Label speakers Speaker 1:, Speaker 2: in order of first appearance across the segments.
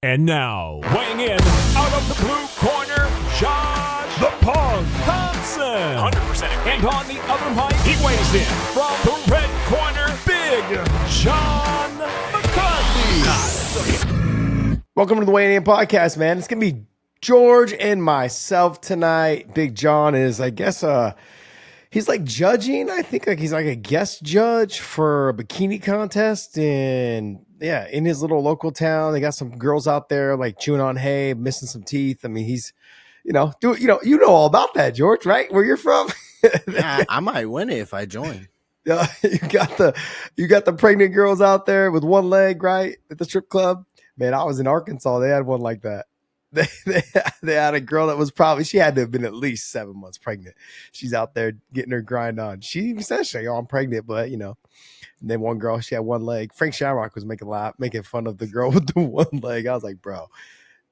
Speaker 1: And now, weighing in out of the blue corner, Josh the Punk Thompson. 100%. And on the other mic, he weighs in from the red corner, Big John McCarthy.
Speaker 2: Welcome to the Weighing In Podcast, man. It's going to be George and myself tonight. Big John is, I guess, he's like judging. I think like he's like a guest judge for a bikini contest in his little local town. They got some girls out there like chewing on hay, missing some teeth. I mean, he's, you know all about that, George, right? Where you're from?
Speaker 3: Yeah, I might win it if I join.
Speaker 2: You got the pregnant girls out there with one leg, right, at the strip club. Man, I was in Arkansas. They had one like that. They had a girl that was she had to have been at least 7 months pregnant. She's out there getting her grind on. She says, I'm pregnant, but and then one girl, she had one leg. Frank Shamrock was making fun of the girl with the one leg. I was like, bro,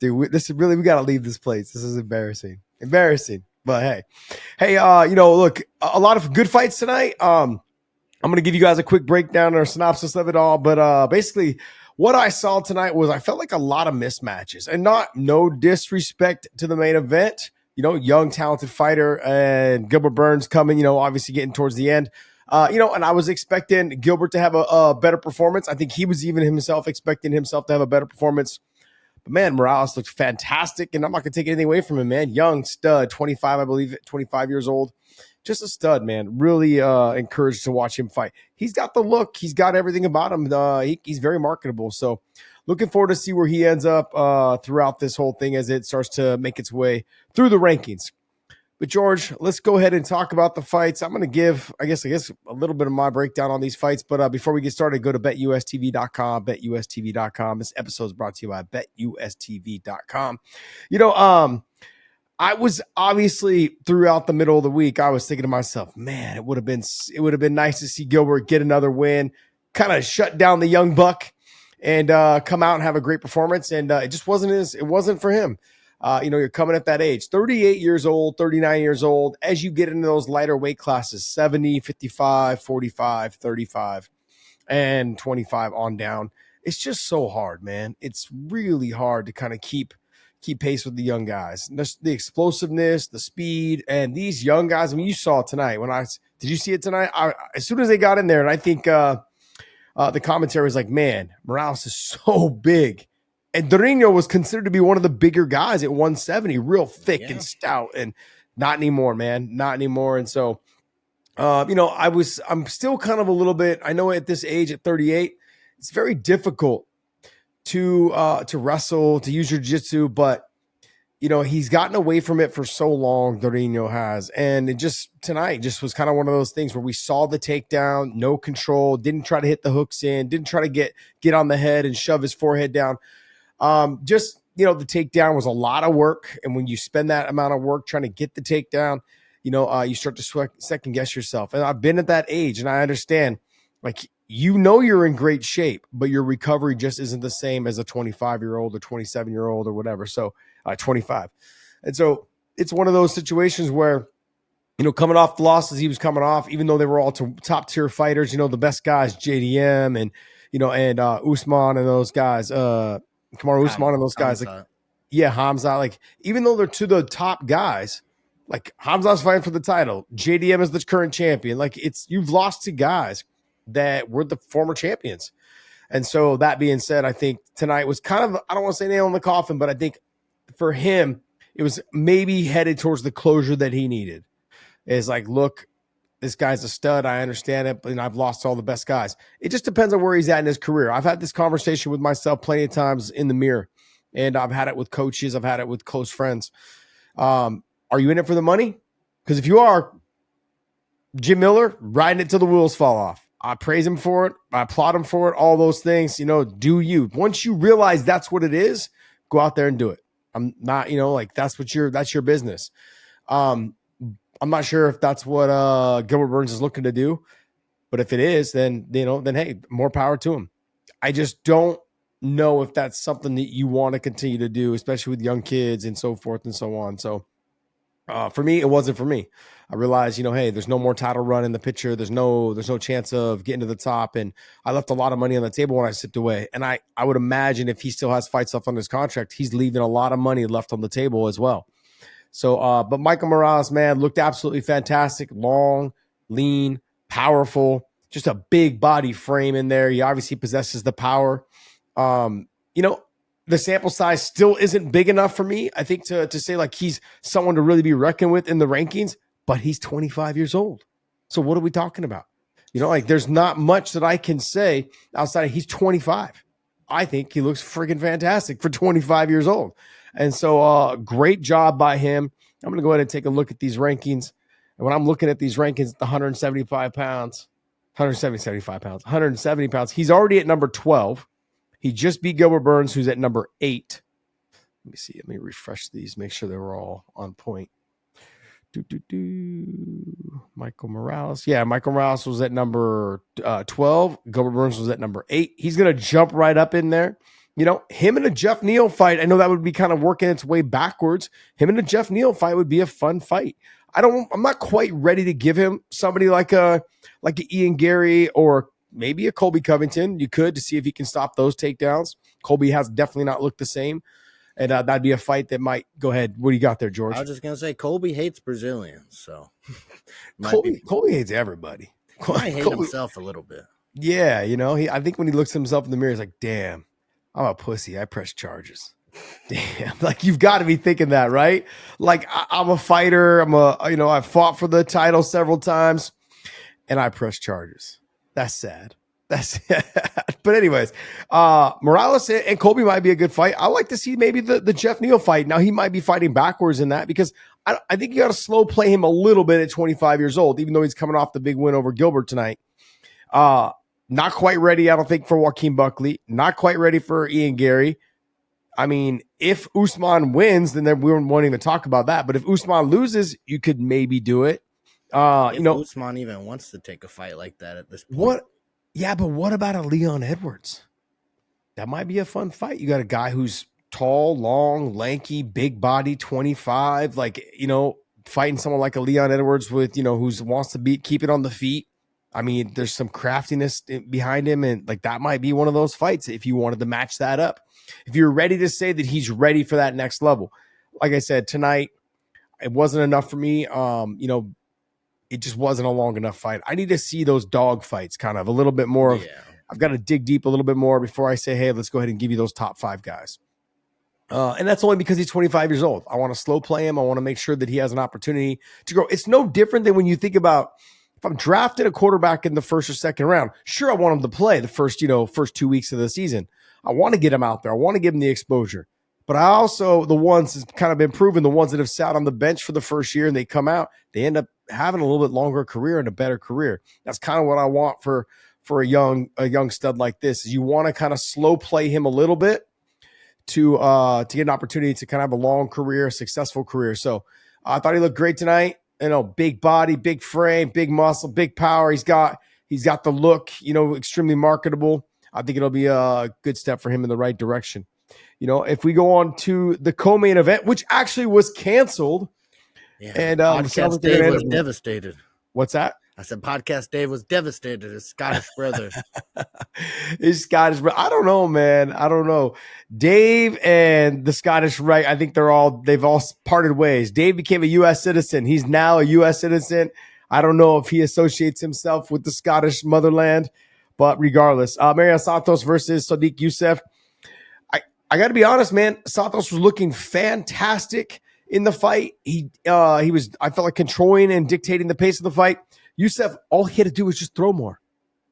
Speaker 2: dude, we got to leave this place. This is embarrassing. But hey, look, a lot of good fights tonight. I'm going to give you guys a quick breakdown or synopsis of it all. But basically, what I saw tonight was I felt like a lot of mismatches, and no disrespect to the main event. Young, talented fighter, and Gilbert Burns coming, obviously getting towards the end. And I was expecting Gilbert to have a better performance. I think he was even himself expecting himself to have a better performance. But man, Morales looked fantastic, and I'm not going to take anything away from him, man. Young stud, 25, I believe, 25 years old. Just a stud, man. Really encouraged to watch him fight. He's got the look. He's got everything about him. He's very marketable. So looking forward to see where he ends up throughout this whole thing as it starts to make its way through the rankings. But George, let's go ahead and talk about the fights. I'm going to give, I guess, a little bit of my breakdown on these fights. But before we get started, go to betustv.com, betustv.com. This episode is brought to you by betustv.com. I was obviously throughout the middle of the week, I was thinking to myself, man, it would have been nice to see Gilbert get another win, kind of shut down the young buck, and come out and have a great performance. And it just wasn't for him. You're coming at that age, 38 years old, 39 years old. As you get into those lighter weight classes, 70, 55, 45, 35, and 25 on down, it's just so hard, man. It's really hard to kind of keep pace with the young guys. The explosiveness, the speed, and these young guys. I mean, you saw it tonight. Did you see it tonight? As soon as they got in there, and I think the commentary was like, man, Morales is so big. And Dorino was considered to be one of the bigger guys at 170, real thick and stout, and not anymore, man, not anymore. And so, I'm still kind of a little bit, I know at this age at 38, it's very difficult to wrestle, to use your jiu-jitsu, but he's gotten away from it for so long. Dorino has, and tonight was kind of one of those things where we saw the takedown, no control, didn't try to hit the hooks in, didn't try to get on the head and shove his forehead down. The takedown was a lot of work, and when you spend that amount of work trying to get the takedown, you start to second guess yourself. And I've been at that age, and I understand, like, you're in great shape, but your recovery just isn't the same as a 25-year-old or 27-year-old or whatever. So 25. And so it's one of those situations where, coming off the losses he was coming off, even though they were all top tier fighters, the best guys, JDM and Usman and those guys, Kamaru Usman and those guys, Hamza, like, even though they're to the top guys, like Hamza's fighting for the title, JDM is the current champion. Like, you've lost to guys that were the former champions. And so that being said, I think tonight was kind of, I don't want to say nail in the coffin, but I think for him, it was maybe headed towards the closure that he needed. It's like, look, this guy's a stud. I understand it, but I've lost all the best guys. It just depends on where he's at in his career. I've had this conversation with myself plenty of times in the mirror, and I've had it with coaches. I've had it with close friends. Are you in it for the money? Because if you are, Jim Miller, riding it till the wheels fall off. I praise him for it. I applaud him for it. All those things, do you. Once you realize that's what it is, go out there and do it. I'm not, that's your business. I'm not sure if that's what Gilbert Burns is looking to do, but if it is, then hey, more power to him. I just don't know if that's something that you want to continue to do, especially with young kids and so forth and so on. So For me, it wasn't for me. I realized, hey, there's no more title run in the picture. There's no chance of getting to the top. And I left a lot of money on the table when I stepped away. And I would imagine if he still has fights left on his contract, he's leaving a lot of money left on the table as well. So, but Michael Morales, man, looked absolutely fantastic. Long, lean, powerful, just a big body frame in there. He obviously possesses the power. The sample size still isn't big enough for me, I think, to say like he's someone to really be reckoned with in the rankings, but he's 25 years old. So what are we talking about? There's not much that I can say outside of he's 25. I think he looks friggin' fantastic for 25 years old. And so great job by him. I'm going to go ahead and take a look at these rankings. And when I'm looking at these rankings at the 170 pounds, he's already at number 12. He just beat Gilbert Burns, who's at number 8. Let me see. Let me refresh these, make sure they were all on point. Michael Morales. Yeah, Michael Morales was at number 12. Gilbert Burns was at number 8. He's going to jump right up in there. Him and a Jeff Neal fight, I know that would be kind of working its way backwards. Him and a Jeff Neal fight would be a fun fight. I'm not quite ready to give him somebody like a Ian Gary or maybe a Colby Covington. You could, to see if he can stop those takedowns. Colby has definitely not looked the same. And that'd be a fight that might go ahead. What do you got there, George?
Speaker 3: I was just going to say Colby hates Brazilians. So
Speaker 2: Colby hates everybody.
Speaker 3: He might hate himself a little bit.
Speaker 2: Yeah. I think when he looks at himself in the mirror, he's like, damn, I'm a pussy. I press charges. Damn. Like, you've got to be thinking that, right? Like, I'm a fighter. I've fought for the title several times and I press charges. That's sad. That's but anyways, Morales and Colby might be a good fight. I like to see maybe the Jeff Neal fight. Now he might be fighting backwards in that because I think you got to slow play him a little bit at 25 years old, even though he's coming off the big win over Gilbert tonight. Not quite ready, I don't think, for Joaquin Buckley. Not quite ready for Ian Gary. I mean, if Usman wins, then we won't even talk about that. But if Usman loses, you could maybe do it.
Speaker 3: Usman even wants to take a fight like that at this point.
Speaker 2: What? Yeah, but what about a Leon Edwards? That might be a fun fight. You got a guy who's tall, long, lanky, big body, 25, fighting someone like a Leon Edwards with, who wants to keep it on the feet. I mean, there's some craftiness behind him, and like that might be one of those fights if you wanted to match that up. If you're ready to say that he's ready for that next level. Like I said, tonight, it wasn't enough for me. It just wasn't a long enough fight. I need to see those dog fights kind of a little bit more. I've got to dig deep a little bit more before I say, hey, let's go ahead and give you those top 5 guys. And that's only because he's 25 years old. I want to slow play him. I want to make sure that he has an opportunity to grow. It's no different than when you think about if I'm drafted a quarterback in the first or second round, sure, I want him to play the first 2 weeks of the season. I want to get him out there. I want to give him the exposure. But I also, the ones that's kind of been proven, the ones that have sat on the bench for the first year and they come out, they end up having a little bit longer career and a better career. That's kind of what I want for a young stud like this. Is you want to kind of slow play him a little bit to get an opportunity to kind of have a long career, successful career. So I thought he looked great tonight. Big body, big frame, big muscle, big power. He's got the look, extremely marketable. I think it'll be a good step for him in the right direction. If we go on to the co-main event, which actually was canceled.
Speaker 3: Yeah,
Speaker 2: and
Speaker 3: Podcast Dave was devastated.
Speaker 2: What's that?
Speaker 3: I said Podcast Dave was devastated. His Scottish brother.
Speaker 2: His Scottish brother. I don't know, man. I don't know. Dave and the Scottish right. I think they've all parted ways. Dave became a U.S. citizen. He's now a U.S. citizen. I don't know if he associates himself with the Scottish motherland, but regardless, Mariano Santos versus Sodiq Yusuff. I got to be honest, man. Santos was looking fantastic in the fight. He was, I felt like, controlling and dictating the pace of the fight. Yusuff, all he had to do was just throw more.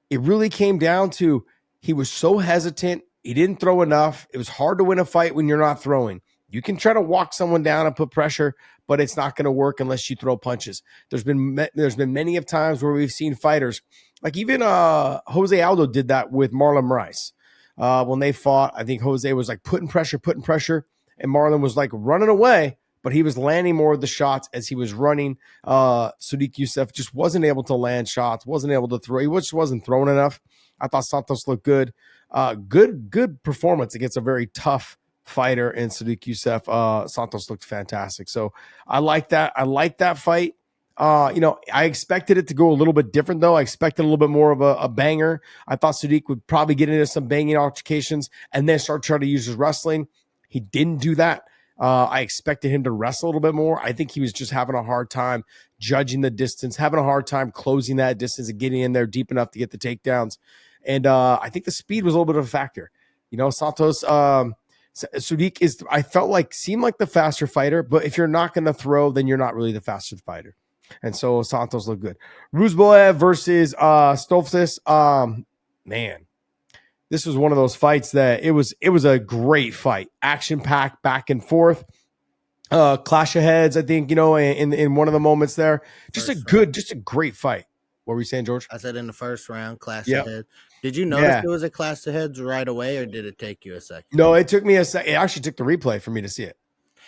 Speaker 2: It really came down to he was so hesitant. He didn't throw enough. It was hard to win a fight when you're not throwing. You can try to walk someone down and put pressure, but it's not going to work unless you throw punches. There's been many of times where we've seen fighters, like even Jose Aldo did that with Marlon Rice. When they fought, I think Jose was like putting pressure, and Marlon was like running away, but he was landing more of the shots as he was running. Sodiq Yusuff just wasn't able to land shots, wasn't able to throw. He just wasn't throwing enough. I thought Santos looked good. Good performance against a very tough fighter in Sadiq Yusuff. Santos looked fantastic. So I like that. I like that fight. I expected it to go a little bit different, though. I expected a little bit more of a banger. I thought Sadiq would probably get into some banging altercations and then start trying to use his wrestling. He didn't do that. I expected him to wrestle a little bit more. I think he was just having a hard time judging the distance, having a hard time closing that distance and getting in there deep enough to get the takedowns. And I think the speed was a little bit of a factor. Santos, Sadiq I felt like seemed like the faster fighter, but if you're not going to throw, then you're not really the fastest fighter. And so Santos looked good. Ruziboev versus Stoltzfus. Man, this was one of those fights that it was a great fight. Action packed, back and forth. Clash of heads, I think, in one of the moments there. Just a great fight. What were you saying, George?
Speaker 3: I said in the first round, clash of heads. Did you notice it was a clash of heads right away, or did it take you a second?
Speaker 2: No, it took me a second. It actually took the replay for me to see it.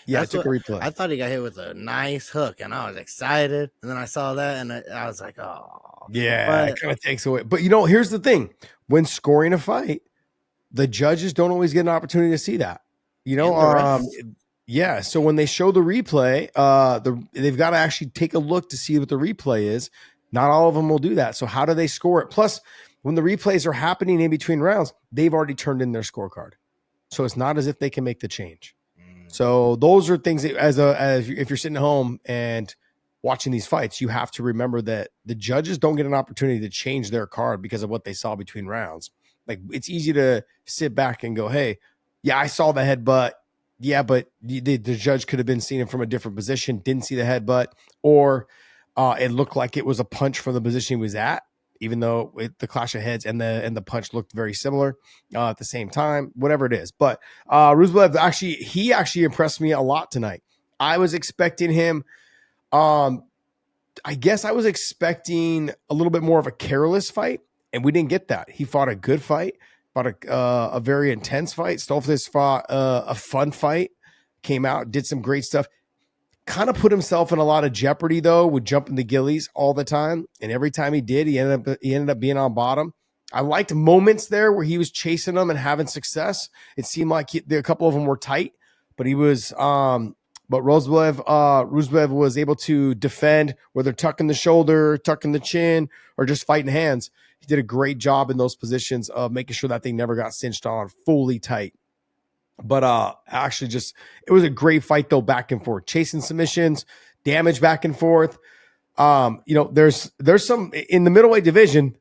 Speaker 2: Yeah, I took a replay.
Speaker 3: I thought he got hit with a nice hook, and I was excited. And then I saw that, and I was like, oh.
Speaker 2: Yeah, it kind of takes away. But, here's the thing. When scoring a fight, the judges don't always get an opportunity to see that. Yeah, so when they show the replay, they've got to actually take a look to see what the replay is. Not all of them will do that. So how do they score it? Plus, when the replays are happening in between rounds, they've already turned in their scorecard. So it's not as if they can make the change. So those are things that as if you're sitting at home and watching these fights, you have to remember that the judges don't get an opportunity to change their card because of what they saw between rounds. Like, it's easy to sit back and go, hey, yeah, I saw the headbutt. Yeah, but the judge could have been seeing it from a different position, didn't see the headbutt, or it looked like it was a punch from the position he was at, even though the clash of heads and the punch looked very similar at the same time, whatever it is. But Ruziboev actually impressed me a lot tonight. I was expecting him. I guess I was expecting a little bit more of a careless fight, and we didn't get that. He fought a good fight, fought a very intense fight. Stoltzfus fought a fun fight, came out, did some great stuff. Kind of put himself in a lot of jeopardy, though, with jumping the gillies all the time. And every time he did, he ended up being on bottom. I liked moments there where he was chasing them and having success. It seemed like a couple of them were tight, but he was. But Ruziboev was able to defend, whether tucking the shoulder, tucking the chin, or just fighting hands. He did a great job in those positions of making sure that thing never got cinched on, fully tight. But actually it was a great fight, though, back and forth, chasing submissions, damage back and forth. There's some in the middleweight division,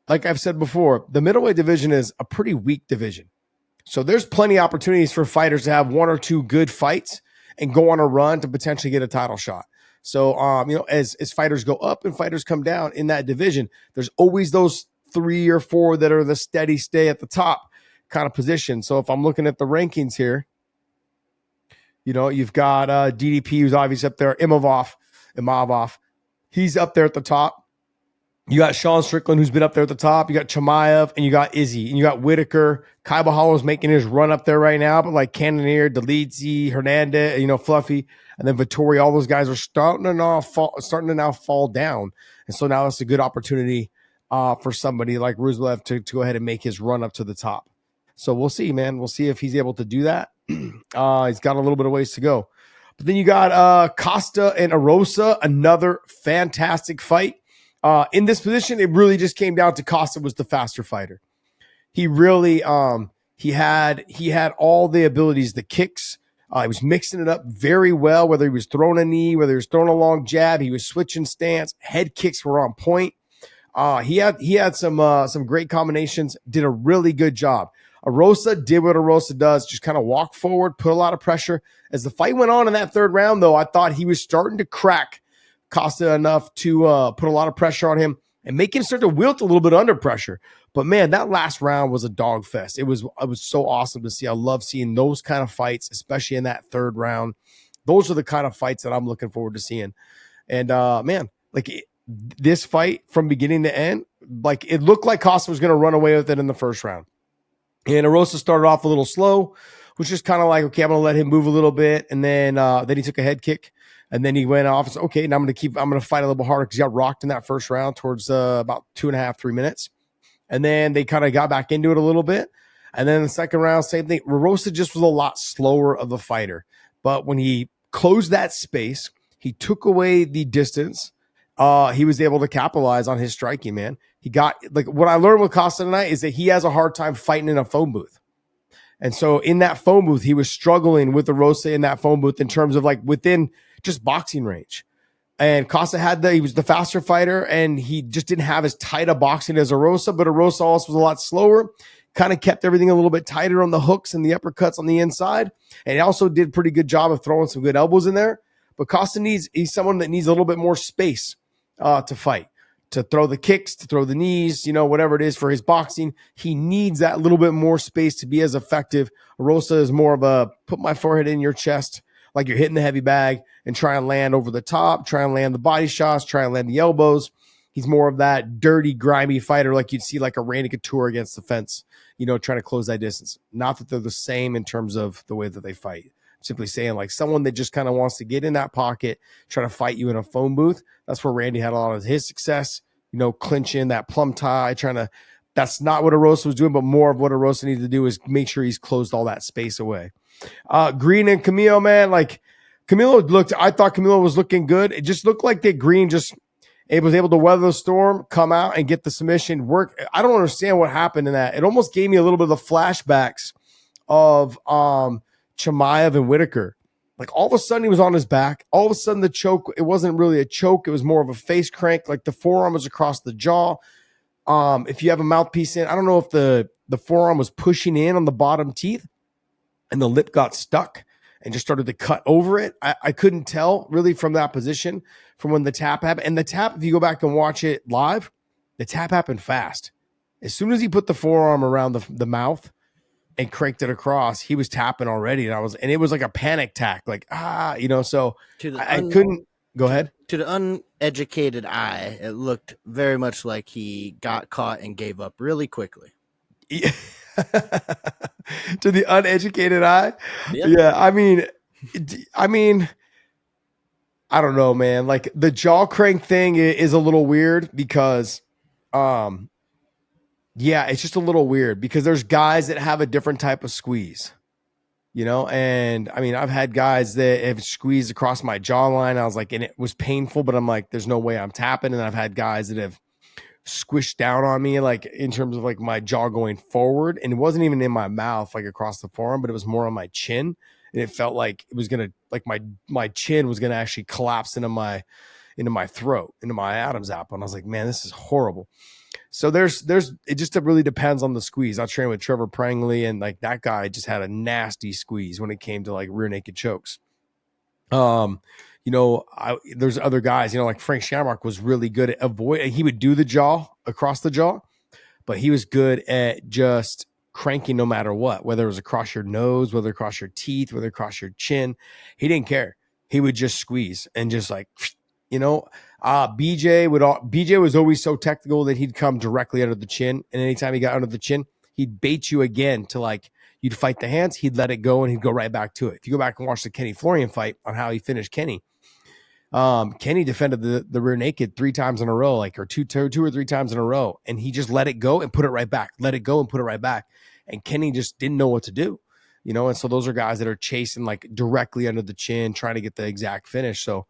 Speaker 2: like I've said before, the middleweight division is a pretty weak division. So there's plenty of opportunities for fighters to have one or two good fights and go on a run to potentially get a title shot. So, as fighters go up and fighters come down in that division, there's always those 3 or 4 that are the steady stay at the top kind of position. So if I'm looking at the rankings here, you've got DDP, who's obviously up there, Imavov, he's up there at the top. You got Sean Strickland, who's been up there at the top. You got Chimaev, and you got Izzy, and you got Whitaker. Kai Bahalo's making his run up there right now, but like Cannonier, Delizzi, Hernandez, Fluffy, and then Vittori, all those guys are starting to now fall down. And so now it's a good opportunity for somebody like Ruziboev to go ahead and make his run up to the top. So we'll see, man. We'll see if he's able to do that. He's got a little bit of ways to go. But then you got Costa and Erosa, another fantastic fight. In this position, it really just came down to Costa was the faster fighter. He really he had all the abilities, the kicks. He was mixing it up very well, whether he was throwing a knee, whether he was throwing a long jab, he was switching stance. Head kicks were on point. He had some great combinations, did a really good job. Erosa did what Erosa does, just kind of walk forward, put a lot of pressure. As the fight went on in that third round, though, I thought he was starting to crack Costa enough to put a lot of pressure on him and make him start to wilt a little bit under pressure. But, man, that last round was a dog fest. It was so awesome to see. I love seeing those kind of fights, especially in that third round. Those are the kind of fights that I'm looking forward to seeing. And, this fight from beginning to end, like it looked like Costa was going to run away with it in the first round. And Erosa started off a little slow, which is kind of like, okay, I'm going to let him move a little bit. And then he took a head kick. And then he went off and said, okay, now I'm going to fight a little bit harder because he got rocked in that first round towards about 2.5, 3 minutes. And then they kind of got back into it a little bit. And then the second round, same thing. Erosa just was a lot slower of a fighter. But when he closed that space, he took away the distance. He was able to capitalize on his striking, man. He got, like, what I learned with Costa tonight is that he has a hard time fighting in a phone booth. And so in that phone booth, he was struggling with Erosa in that phone booth in terms of like within just boxing range. And Costa he was the faster fighter, and he just didn't have as tight a boxing as Erosa, but Erosa also was a lot slower, kind of kept everything a little bit tighter on the hooks and the uppercuts on the inside. And he also did a pretty good job of throwing some good elbows in there. But Costa he's someone that needs a little bit more space to fight, to throw the kicks, to throw the knees, whatever it is for his boxing. He needs that little bit more space to be as effective. Erosa is more of a put my forehead in your chest, like you're hitting the heavy bag, and try and land over the top, try and land the body shots, try and land the elbows. He's more of that dirty, grimy fighter like you'd see like a Randy Couture against the fence, trying to close that distance. Not that they're the same in terms of the way that they fight. I'm simply saying like someone that just kind of wants to get in that pocket, try to fight you in a phone booth. That's where Randy had a lot of his success, clinching that plum tie, that's not what Erosa was doing, but more of what Erosa needed to do is make sure he's closed all that space away. Green and Camilo, man, like I thought Camilo was looking good. It just looked like that Green was able to weather the storm, come out and get the submission work. I don't understand what happened in that. It almost gave me a little bit of the flashbacks of Chimaev and Whitaker. Like all of a sudden he was on his back. All of a sudden the choke, it wasn't really a choke. It was more of a face crank. Like the forearm was across the jaw. If you have a mouthpiece in, I don't know if the forearm was pushing in on the bottom teeth and the lip got stuck and just started to cut over it. I couldn't tell really from that position from when the tap happened. And the tap, if you go back and watch it live, the tap happened fast. As soon as he put the forearm around the mouth and cranked it across, he was tapping already. And it was like a panic tack, like, so I couldn't go ahead.
Speaker 3: To the uneducated eye, it looked very much like he got caught and gave up really quickly.
Speaker 2: Yeah. To the uneducated eye.
Speaker 3: Yeah.
Speaker 2: I mean, I don't know, man. Like the jaw crank thing is a little weird because, it's just a little weird because there's guys that have a different type of squeeze, and I mean, I've had guys that have squeezed across my jawline. I was like, and it was painful, but I'm like, there's no way I'm tapping. And I've had guys that have squished down on me, like in terms of like my jaw going forward. And it wasn't even in my mouth, like across the forearm, but it was more on my chin. And it felt like it was going to, like my chin was going to actually collapse into my throat, into my Adam's apple. And I was like, man, this is horrible. So it just really depends on the squeeze. I trained with Trevor Prangley, and like that guy just had a nasty squeeze when it came to like rear naked chokes. There's other guys, like Frank Shamrock was really good at he would do the jaw across the jaw, but he was good at just cranking no matter what, whether it was across your nose, whether across your teeth, whether across your chin. He didn't care. He would just squeeze and just like, BJ was always so technical that he'd come directly under the chin. And anytime he got under the chin, he'd bait you again to like, you'd fight the hands, he'd let it go, and he'd go right back to it. If you go back and watch the Kenny Florian fight on how he finished Kenny, Kenny defended the rear naked 3 times in a row, like, or two or three times in a row. And he just let it go and put it right back, let it go and put it right back. And Kenny just didn't know what to do, and so those are guys that are chasing like directly under the chin, trying to get the exact finish. So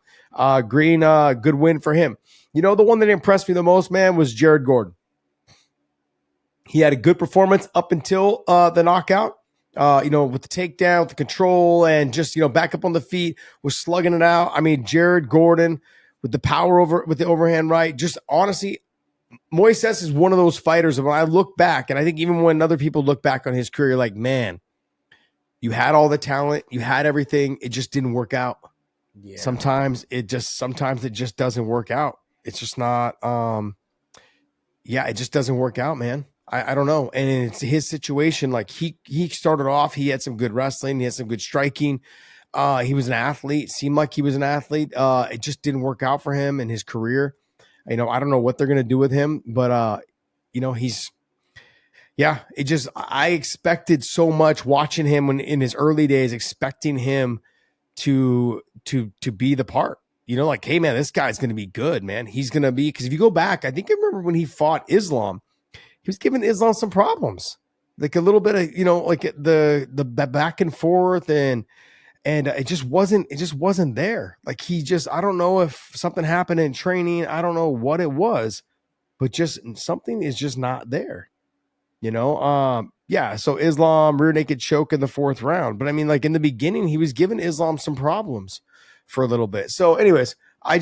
Speaker 2: Green, good win for him. The one that impressed me the most, man, was Jared Gordon. He had a good performance up until the knockout. With the takedown, with the control, and just, back up on the feet, was slugging it out. I mean, Jared Gordon with the power with the overhand right. Just honestly, Moisés is one of those fighters that when I look back, and I think even when other people look back on his career, like, man, you had all the talent, you had everything. It just didn't work out. Yeah. Sometimes it just doesn't work out. It's just not, it just doesn't work out, man. I don't know. And it's his situation. Like he started off, he had some good wrestling. He had some good striking. He was an athlete. Seemed like he was an athlete. It just didn't work out for him in his career. I don't know what they're going to do with him, but I expected so much watching him when in his early days, expecting him to be the part, like, hey man, this guy's going to be good, man. He's going to be, because if you go back, I think I remember when he fought Islam, he was giving Islam some problems. like a little bit of, like the back and forth and it just wasn't there. Like I don't know if something happened in training. I don't know what it was, but just something is just not there. Yeah. So Islam rear naked choke in the 4th round, but I mean, like in the beginning, he was giving Islam some problems for a little bit. So, anyways, I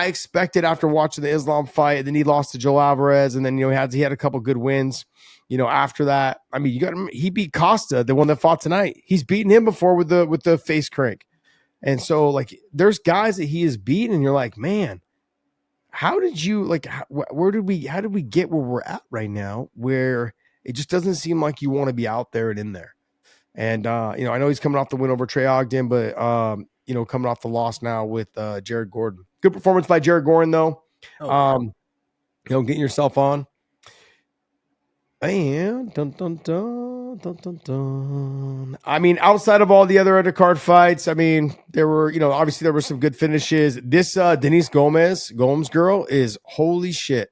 Speaker 2: expected after watching the Islam fight, then he lost to Joe Alvarez, and then he had a couple good wins. After that, I mean, he beat Costa, the one that fought tonight. He's beaten him before with the face crank, and so like there's guys that he has beaten, and you're like, man, how did you like? How did we get where we're at right now? Where it just doesn't seem like you want to be out there and in there. And I know he's coming off the win over Trey Ogden, but coming off the loss now with Jared Gordon. Good performance by Jared Gordon, though. Getting yourself on. And dun, dun, dun, dun, dun, dun. I mean, outside of all the other undercard fights, I mean, there were, obviously there were some good finishes. This Denise Gomes girl is holy shit.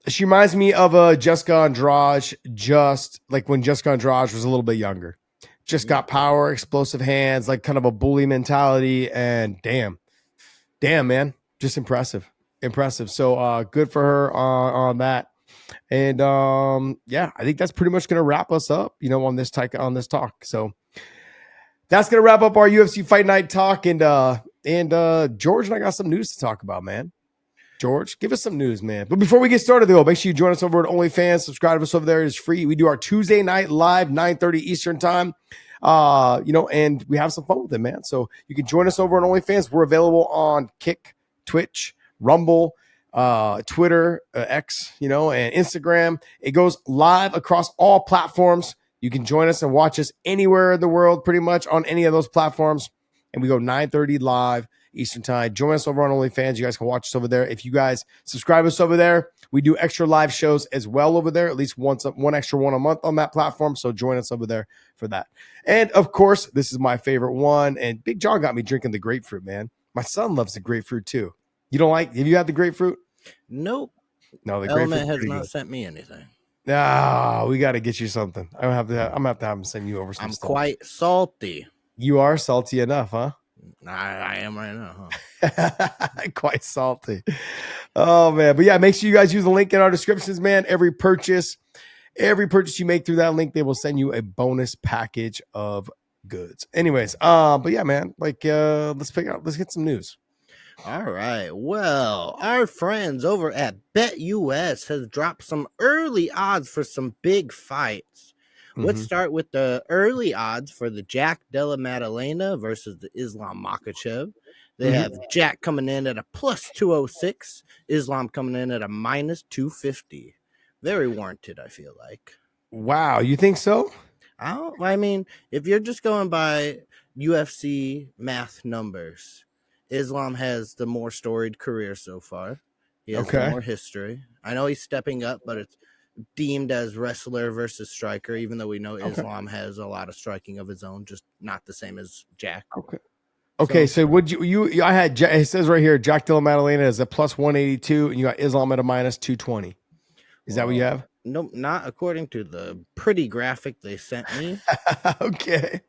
Speaker 2: She reminds me of Jessica Andrade, just like when Jessica Andrade was a little bit younger. Just got power, explosive hands, like kind of a bully mentality, and damn, man, just impressive. So good for her on that. And yeah, I think that's pretty much going to wrap us up, on this talk. So that's going to wrap up our UFC Fight Night talk. And George and I got some news to talk about, man. George, give us some news, man. But before we get started, though, make sure you join us over at OnlyFans. Subscribe to us over there. It's free. We do our Tuesday night live, 9:30 Eastern time. And we have some fun with it, man. So you can join us over on OnlyFans. We're available on Kick, Twitch, Rumble, Twitter, X, and Instagram. It goes live across all platforms. You can join us and watch us anywhere in the world, pretty much on any of those platforms. And we go 9:30 live Eastern time. Join us over on OnlyFans. You guys can watch us over there. If you guys subscribe us over there, we do extra live shows as well over there, at least one extra one a month on that platform. So join us over there for that. And of course, this is my favorite one. And Big John got me drinking the grapefruit, man. My son loves the grapefruit too. Have you had the grapefruit?
Speaker 3: Nope.
Speaker 2: No, the
Speaker 3: LMNT has not sent me anything.
Speaker 2: No, we got to get you something. I'm gonna have to have him send you over some
Speaker 3: I'm
Speaker 2: stuff.
Speaker 3: quite salty.
Speaker 2: You are salty enough, huh?
Speaker 3: I am right now, huh?
Speaker 2: Quite salty. Oh man. But yeah, make sure you guys use the link in our descriptions, man. Every purchase you make through that link, they will send you a bonus package of goods. Anyways, but yeah, man, let's get some news.
Speaker 3: All right. Well, our friends over at BetUS has dropped some early odds for some big fights. Let's start with the early odds for the Jack Della Maddalena versus the Islam Makhachev. They have Jack coming in at a plus 206, Islam coming in at a minus 250. Very warranted, I feel like.
Speaker 2: Wow, you think so?
Speaker 3: I mean, if you're just going by UFC math numbers, Islam has the more storied career so far. He has the more history. I know he's stepping up, but it's deemed as wrestler versus striker, even though we know Islam has a lot of striking of his own, just not the same as Jack.
Speaker 2: Okay. So would you I had, it says right here, Jack Della Maddalena is a plus 182 and you got Islam at a minus 220. Is that what you have?
Speaker 3: No, not according to the pretty graphic they sent me.
Speaker 2: Okay.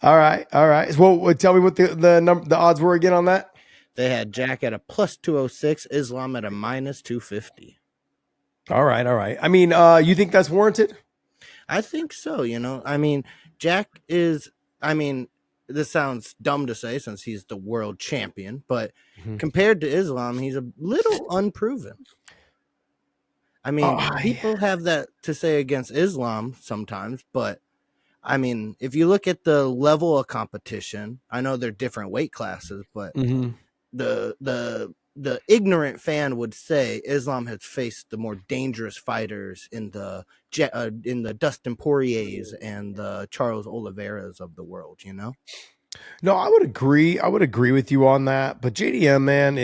Speaker 2: All right. Well, tell me what the odds were again on that.
Speaker 3: They had Jack at a plus 206, Islam at a minus 250.
Speaker 2: All right. I mean, you think that's warranted?
Speaker 3: I think so. I mean, Jack is, this sounds dumb to say since he's the world champion, but compared to Islam, he's a little unproven. I mean, people have that to say against Islam sometimes, but I mean, if you look at the level of competition, I know they're different weight classes, but the ignorant fan would say Islam has faced the more dangerous fighters in the Dustin Poiriers and the Charles Oliveira's of the world,
Speaker 2: No, I would agree. I would agree with you on that. But JDM, man,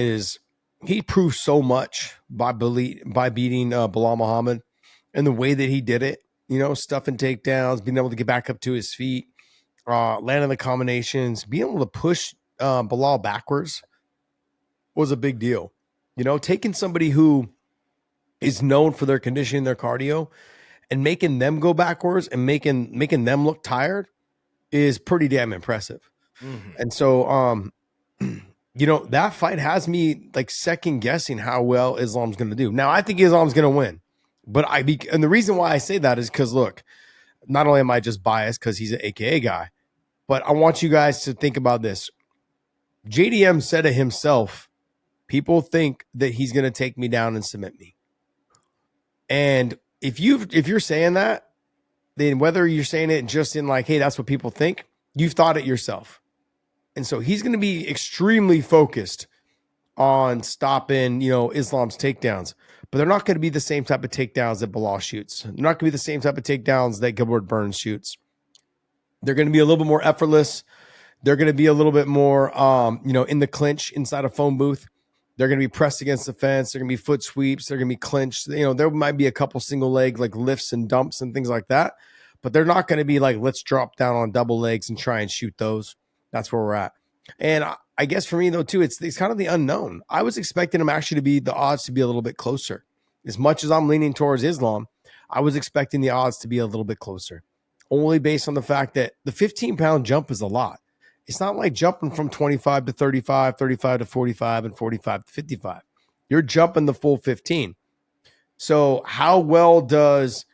Speaker 2: he proved so much by beating Bilal Muhammad and the way that he did it, stuffing takedowns, being able to get back up to his feet, landing the combinations, being able to push Bilal backwards was a big deal. Taking somebody who is known for their conditioning, their cardio, and making them go backwards and making them look tired is pretty damn impressive. And so, that fight has me like second guessing how well Islam's going to do. Now, I think Islam's going to win, and the reason why I say that is because look, not only am I just biased because he's an AKA guy, but I want you guys to think about this. JDM said it himself. People think that he's going to take me down and submit me. And if you're saying that, then whether you're saying it just in like, hey, that's what people think, you've thought it yourself. And so he's going to be extremely focused on stopping, Islam's takedowns. But they're not going to be the same type of takedowns that Bilal shoots. They're not going to be the same type of takedowns that Gilbert Burns shoots. They're going to be a little bit more effortless. They're going to be a little bit more, in the clinch inside a phone booth. They're going to be pressed against the fence. They're going to be foot sweeps. They're going to be clinched. There might be a couple single leg like lifts and dumps and things like that. But they're not going to be like, let's drop down on double legs and try and shoot those. That's where we're at. And I guess for me, though, too, it's kind of the unknown. I was expecting them actually to be the odds to be a little bit closer. As much as I'm leaning towards Islam, I was expecting the odds to be a little bit closer. Only based on the fact that the 15-pound jump is a lot. It's not like jumping from 25 to 35, 35 to 45, and 45 to 55. You're jumping the full 15. So how well does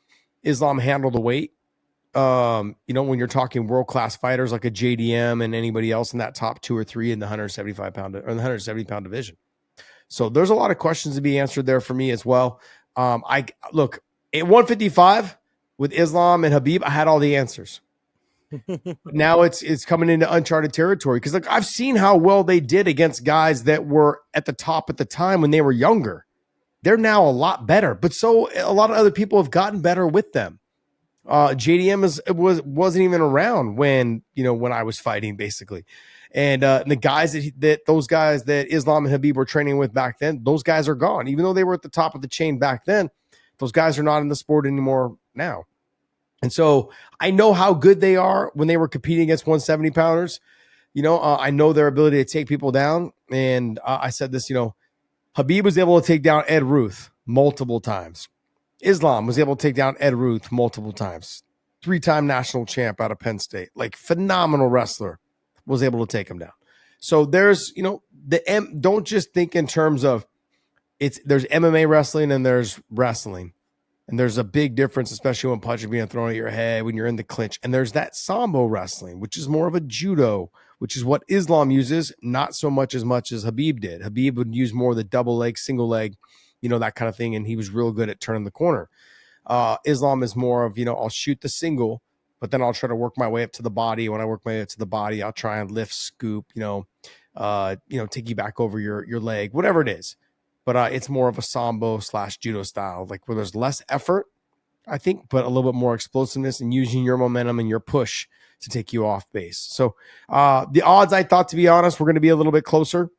Speaker 2: Islam handle the weight? When you're talking world-class fighters like a JDM and anybody else in that top 2 or 3 in the 175-pound or the 170-pound division. So there's a lot of questions to be answered there for me as well. I look at 155 with Islam and Khabib. I had all the answers. Now it's coming into uncharted territory because look, I've seen how well they did against guys that were at the top at the time when they were younger. They're now a lot better, but so a lot of other people have gotten better with them. JDM wasn't even around when I was fighting basically, and the guys those guys that Islam and Khabib were training with back then, those guys are gone. Even though they were at the top of the chain back then, those guys are not in the sport anymore now. And so I know how good they are when they were competing against 170 pounders. I know their ability to take people down. And I said this, Khabib was able to take down Ed Ruth multiple times. Islam was able to take down Ed Ruth multiple times. 3-time national champ out of Penn State, like phenomenal wrestler, was able to take him down. So there's, don't just think in terms of there's MMA wrestling and there's wrestling. And there's a big difference, especially when punches being thrown at your head, when you're in the clinch. And there's that sambo wrestling, which is more of a judo, which is what Islam uses, not so much as Khabib did. Khabib would use more of the double leg, single leg, that kind of thing. And he was real good at turning the corner. Islam is more of, I'll shoot the single, but then I'll try to work my way up to the body. When I work my way up to the body, I'll try and lift, scoop, take you back over your leg, whatever it is. But it's more of a sambo / judo style, like where there's less effort, I think, but a little bit more explosiveness and using your momentum and your push to take you off base. So the odds, I thought, to be honest, were going to be a little bit closer,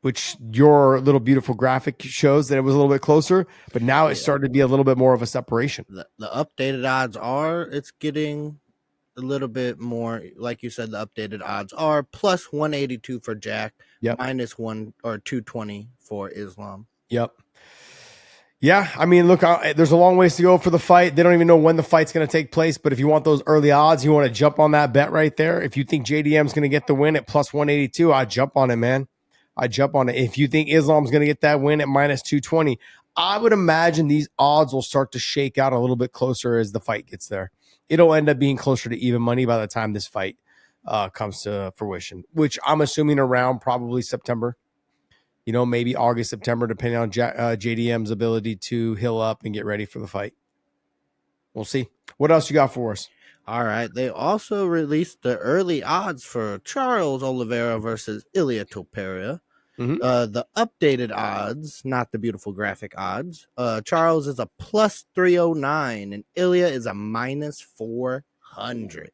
Speaker 2: which your little beautiful graphic shows that it was a little bit closer. But now it started to be a little bit more of a separation.
Speaker 3: The updated odds are it's getting a little bit more, like you said, the updated odds are plus 182 for Jack, minus 1 or 220 for Islam.
Speaker 2: Yep. Yeah, I mean, look, there's a long ways to go for the fight. They don't even know when the fight's going to take place, but if you want those early odds, you want to jump on that bet right there. If you think JDM's going to get the win at plus 182, I'd jump on it, man. I'd jump on it. If you think Islam's going to get that win at minus 220, I would imagine these odds will start to shake out a little bit closer as the fight gets there. It'll end up being closer to even money by the time this fight comes to fruition, which I'm assuming around probably September, maybe August, September, depending on JDM's ability to heal up and get ready for the fight. We'll see. What else you got for us?
Speaker 3: All right. They also released the early odds for Charles Oliveira versus Ilia Topuria. Mm-hmm. The updated odds, not the beautiful graphic odds. Charles is a plus 309 and Ilia is a minus 400.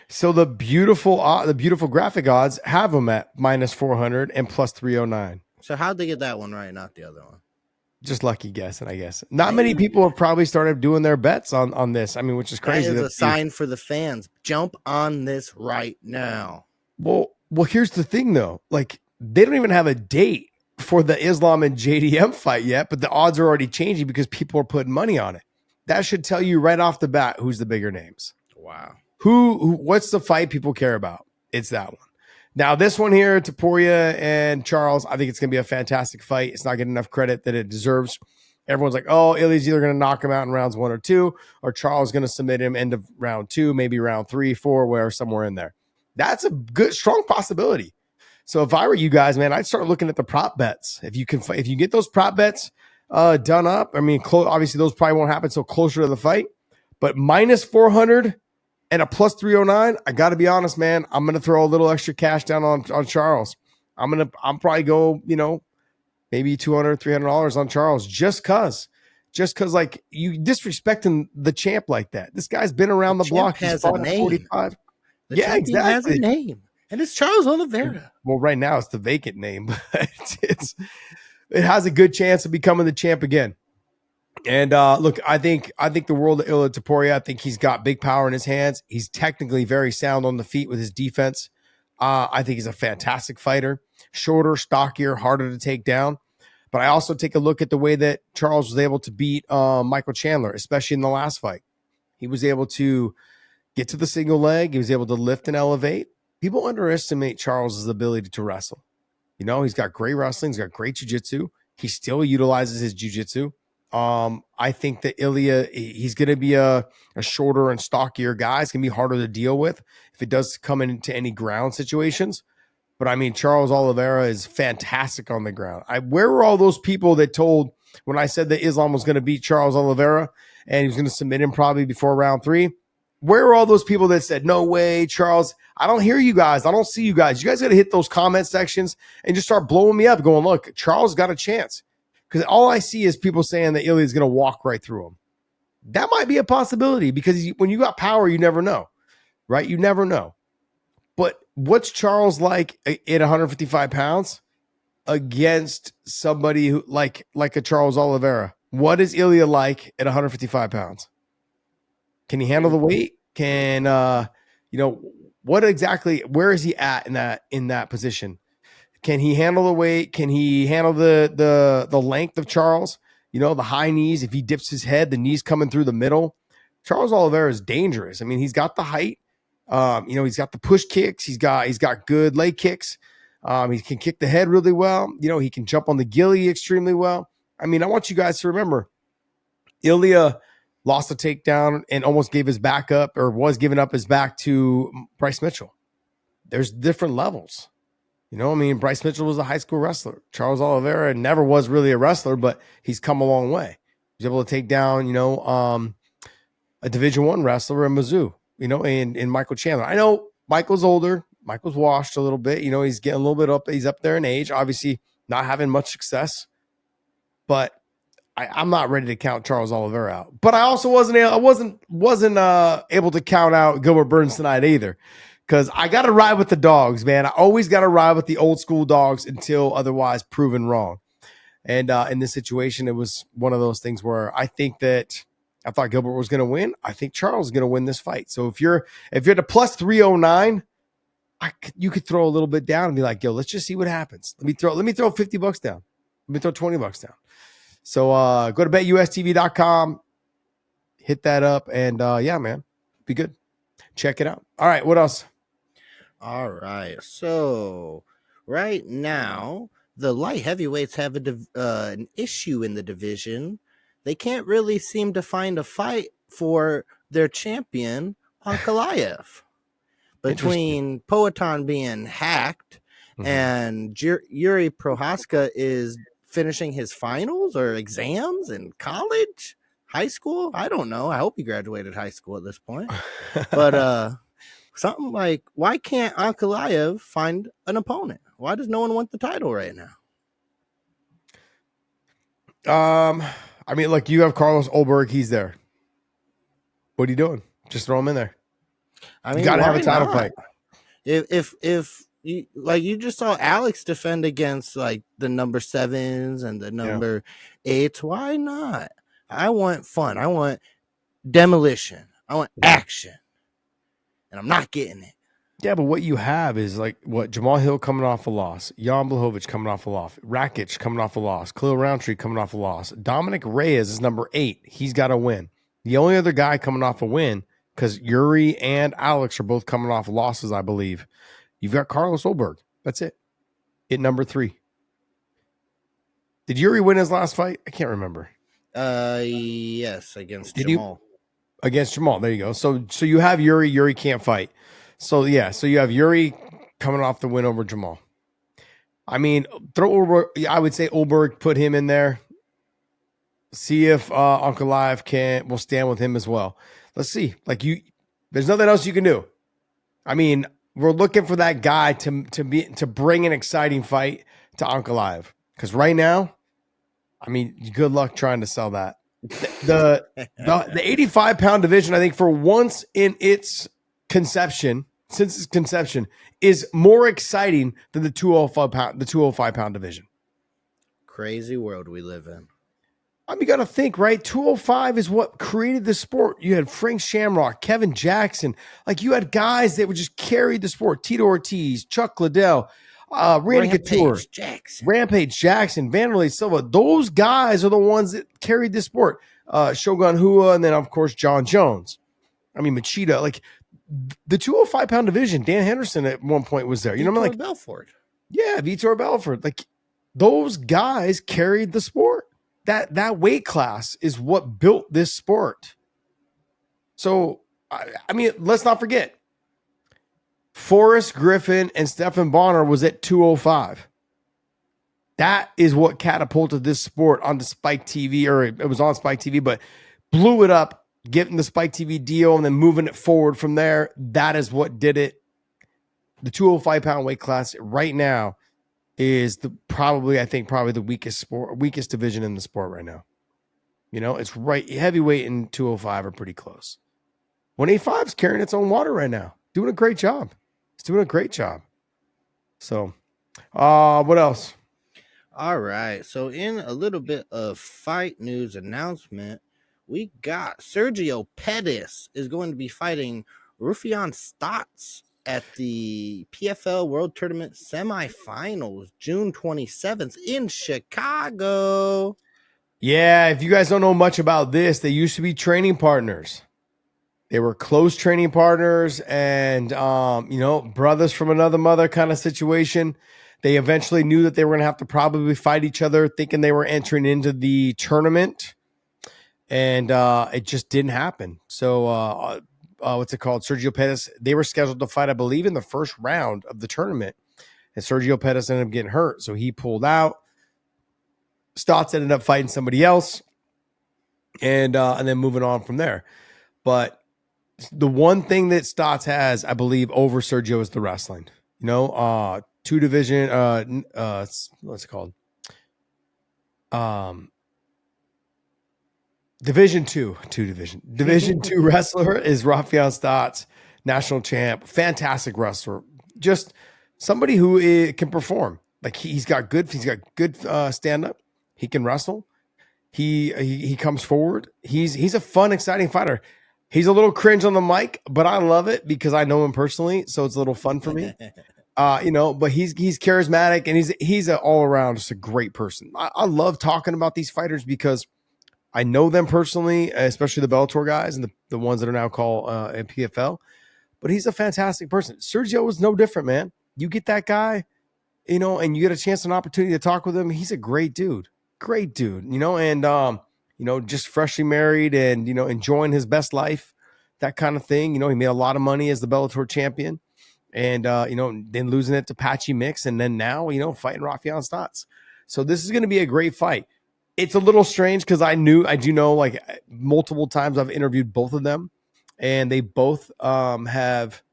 Speaker 2: So the beautiful graphic odds have them at minus 400 and plus 309.
Speaker 3: So how'd they get that one right, not the other one?
Speaker 2: Just lucky guessing, I guess. Not many people have probably started doing their bets on this. I mean, which is crazy.
Speaker 3: That is a sign for the fans. Jump on this right now.
Speaker 2: Well, here's the thing though. Like, they don't even have a date for the Islam and JDM fight yet, but the odds are already changing because people are putting money on it. That should tell you right off the bat who's the bigger names.
Speaker 3: Wow.
Speaker 2: What's the fight people care about? It's that one. Now, this one here, Topuria and Charles, I think it's going to be a fantastic fight. It's not getting enough credit that it deserves. Everyone's like, oh, Ilia's either going to knock him out in rounds 1 or 2, or Charles is going to submit him end of round 2, maybe round 3, 4, where somewhere in there. That's a good, strong possibility. So if I were you guys, man, I'd start looking at the prop bets. If you get those prop bets done up, I mean, obviously those probably won't happen until closer to the fight, but minus 400 and a plus 309, I got to be honest, man, I'm going to throw a little extra cash down on Charles. I'm probably go, maybe $200, $300 on Charles just cause like you disrespecting the champ like that. This guy's been around the block.
Speaker 3: Has a name.
Speaker 2: 45.
Speaker 3: The
Speaker 2: yeah, exactly.
Speaker 3: Has a name, and it's Charles Oliveira.
Speaker 2: Well, right now it's the vacant name, but it has a good chance of becoming the champ again. And look, I think the world of Ilia Topuria. I think he's got big power in his hands. He's technically very sound on the feet with his defense. I think he's a fantastic fighter, shorter, stockier, harder to take down. But I also take a look at the way that Charles was able to beat Michael Chandler, especially in the last fight. He was able to get to the single leg. He was able to lift and elevate. People underestimate Charles' ability to wrestle. He's got great wrestling. He's got great jiu-jitsu. He still utilizes his jiu-jitsu. I think that Ilia, he's going to be a shorter and stockier guy. It's going to be harder to deal with if it does come into any ground situations. But I mean, Charles Oliveira is fantastic on the ground. Where were all those people that told when I said that Islam was going to beat Charles Oliveira and he was going to submit him probably before round 3? Where are all those people that said, no way, Charles? I don't hear you guys. I don't see you guys. You guys got to hit those comment sections and just start blowing me up going, look, Charles got a chance. Because all I see is people saying that Ilia is going to walk right through him. That might be a possibility because when you got power, you never know, right? You never know. But what's Charles like at 155 pounds against somebody who like a Charles Oliveira? What is Ilia like at 155 pounds? Can he handle the weight? Can what exactly? Where is he at in that position? Can he handle the weight? Can he handle the length of Charles? The high knees. If he dips his head, the knees coming through the middle. Charles Oliveira is dangerous. I mean, he's got the height. He's got the push kicks. He's got good leg kicks. He can kick the head really well. He can jump on the ghillie extremely well. I mean, I want you guys to remember, Ilia lost a takedown and almost gave his back up or was giving up his back to Bryce Mitchell. There's different levels. Bryce Mitchell was a high school wrestler. Charles Oliveira never was really a wrestler, but he's come a long way. He's able to take down, a Division I wrestler in Mizzou, in Michael Chandler. I know Michael's older. Michael's washed a little bit. He's getting a little bit up. He's up there in age, obviously not having much success. But I'm not ready to count Charles Oliveira out. But I also wasn't able to count out Gilbert Burns tonight either. Because I got to ride with the dogs, man. I always got to ride with the old school dogs until otherwise proven wrong. And in this situation, it was one of those things where I thought Gilbert was going to win. I think Charles is going to win this fight. So if you're at a plus 309, you could throw a little bit down and be like, yo, let's just see what happens. Let me throw $50 down. Let me throw $20 down. So go to betustv.com, hit that up, and yeah, man, be good. Check it out. All right, what else?
Speaker 3: All right, so right now the light heavyweights have an issue in the division. They can't really seem to find a fight for their champion, Ankalaev. Between Poatan being hacked and Yuri Prohaska is finishing his finals or exams in college, high school. I don't know. I hope he graduated high school at this point. But something like, why can't Ankalaev find an opponent? Why does no one want the title right now?
Speaker 2: Look, you have Carlos Ulberg. He's there. What are you doing? Just throw him in there. You got to have a title fight.
Speaker 3: If you just saw Alex defend against like the number 7s and the number 8s. Why not? I want fun. I want demolition. I want action. And I'm not getting it.
Speaker 2: Yeah, but what you have is like what Jamal Hill coming off a loss, Jan Blachowicz coming off a loss, Rakic coming off a loss, Khalil Roundtree coming off a loss. Dominic Reyes is number 8. He's got a win. The only other guy coming off a win, because Yuri and Alex are both coming off losses, I believe. You've got Carlos Olberg. That's it. At number 3. Did Yuri win his last fight? I can't remember.
Speaker 3: Yes, against Jamal.
Speaker 2: Against Jamal. There you go. So you have Yuri. Yuri can't fight. So yeah. So you have Yuri coming off the win over Jamal. I mean, throw Olberg. I would say Olberg, put him in there. See if Ankalaev will stand with him as well. Let's see. There's nothing else you can do. I mean, we're looking for that guy to bring an exciting fight to Ankalaev. Because right now, I mean, good luck trying to sell that. The 85-pound division, I think, for once in its conception, since its conception, is more exciting than the 205-pound division.
Speaker 3: Crazy world we live in.
Speaker 2: I mean, you got to think, right? 205 is what created the sport. You had Frank Shamrock, Kevin Jackson. Like, you had guys that would just carry the sport. Tito Ortiz, Chuck Liddell, Randy Couture, Rampage Jackson, Vanderlei Silva. Those guys are the ones that carried the sport. Shogun Hua, and then, of course, John Jones. I mean, Machida. Like, the 205-pound division, Dan Henderson at one point was there. You know what I mean? Like,
Speaker 3: Belfort.
Speaker 2: Yeah, Vitor Belfort. Like, those guys carried the sport. That weight class is what built this sport. So, I mean, let's not forget, Forrest Griffin and Stephan Bonner was at 205. That is what catapulted this sport onto Spike TV, or it was on Spike TV, but blew it up, getting the Spike TV deal and then moving it forward from there. That is what did it. The 205-pound weight class right now is probably the weakest division in the sport right now. You know, it's right. Heavyweight and 205 are pretty close. 185 is carrying its own water right now. Doing a great job. It's doing a great job. So, what else?
Speaker 3: All right. So, in a little bit of fight news announcement, we got Sergio Pettis is going to be fighting Rufián Stots at the PFL World Tournament semifinals, June 27th in Chicago.
Speaker 2: Yeah, if you guys don't know much about this, they used to be training partners. They were close training partners and, brothers from another mother kind of situation. They eventually knew that they were going to have to probably fight each other, thinking they were entering into the tournament. And it just didn't happen. So, what's it called? Sergio Pettis, they were scheduled to fight, I believe, in the first round of the tournament. And Sergio Pettis ended up getting hurt. So he pulled out. Stots ended up fighting somebody else. And then moving on from there. But the one thing that Stots has, I believe, over Sergio is the wrestling. You know, two division, what's it called? Division two wrestler is Rufián Stots, national champ, fantastic wrestler, just somebody who can perform. Like he's got good stand up. He can wrestle. He comes forward. He's a fun, exciting fighter. He's a little cringe on the mic, but I love it because I know him personally, so it's a little fun for me. But he's charismatic and he's an all around just a great person. I love talking about these fighters because I know them personally, especially the Bellator guys and the ones that are now called in PFL. But he's a fantastic person. Sergio is no different, man. You get that guy, and you get a chance, an opportunity to talk with him. He's a great dude, and just freshly married and enjoying his best life, that kind of thing. He made a lot of money as the Bellator champion, and then losing it to Patchy Mix, and then now fighting Rufián Stots. So this is going to be a great fight. It's a little strange because I do know like multiple times I've interviewed both of them, and they both have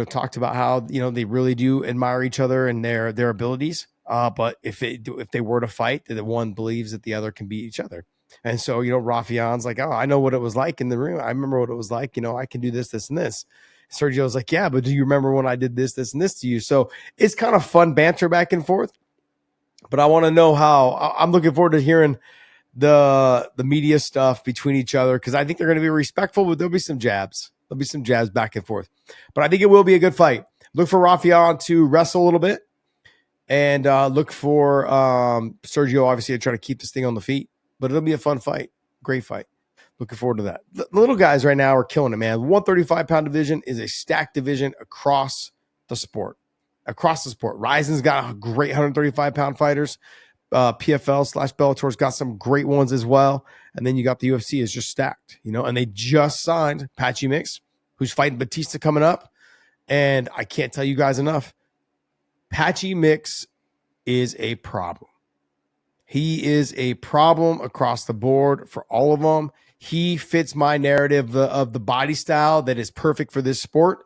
Speaker 2: talked about how they really do admire each other and their abilities. But if they were to fight, the one believes that the other can beat each other. And so Rufián's like, oh, I know what it was like in the ring. I remember what it was like. I can do this, this, and this. Sergio's like, yeah, but do you remember when I did this, this, and this to you? So it's kind of fun banter back and forth. But I want to know how. I'm looking forward to hearing the media stuff between each other because I think they're going to be respectful, but there'll be some jabs. There'll be some jabs back and forth. But I think it will be a good fight. Look for Rafael to wrestle a little bit. And look for Sergio, obviously, to try to keep this thing on the feet. But it'll be a fun fight. Great fight. Looking forward to that. The little guys right now are killing it, man. The 135-pound division is a stacked division across the sport. Across the sport. Ryzen's got a great 135-pound fighters. PFL/Bellator's got some great ones as well. And then you got the UFC is just stacked, and they just signed Patchy Mix, who's fighting Batista coming up. And I can't tell you guys enough. Patchy Mix is a problem. He is a problem across the board for all of them. He fits my narrative of the body style that is perfect for this sport.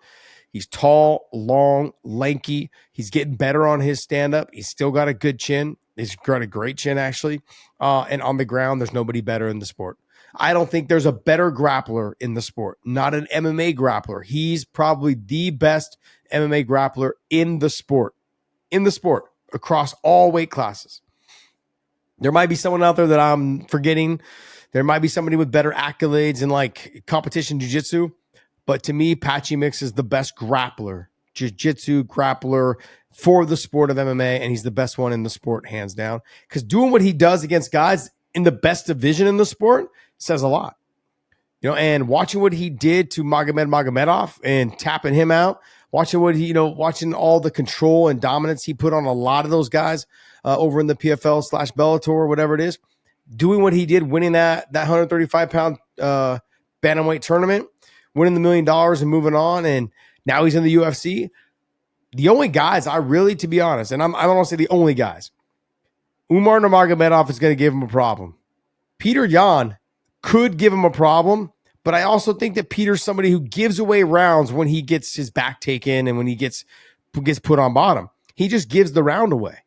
Speaker 2: He's tall, long, lanky. He's getting better on his stand-up. He's still got a good chin. He's got a great chin, actually. And on the ground, there's nobody better in the sport. I don't think there's a better grappler in the sport, not an MMA grappler. He's probably the best MMA grappler in the sport. Across all weight classes. There might be someone out there that I'm forgetting. There might be somebody with better accolades in like competition jiu-jitsu. But to me, Patchy Mix is the best grappler, jiu-jitsu grappler for the sport of MMA. And he's the best one in the sport, hands down. Because doing what he does against guys in the best division in the sport says a lot. And watching what he did to Magomedov and tapping him out, watching what he, watching all the control and dominance he put on a lot of those guys over in the PFL/Bellator, whatever it is, doing what he did, winning that 135-pound bantamweight tournament, winning the $1 million and moving on, and now he's in the UFC. The only guys I really, to be honest, and I don't want to say the only guys, Umar Nurmagomedov is going to give him a problem. Peter Yan could give him a problem. But I also think that Peter's somebody who gives away rounds when he gets his back taken and when he gets put on bottom. He just gives the round away.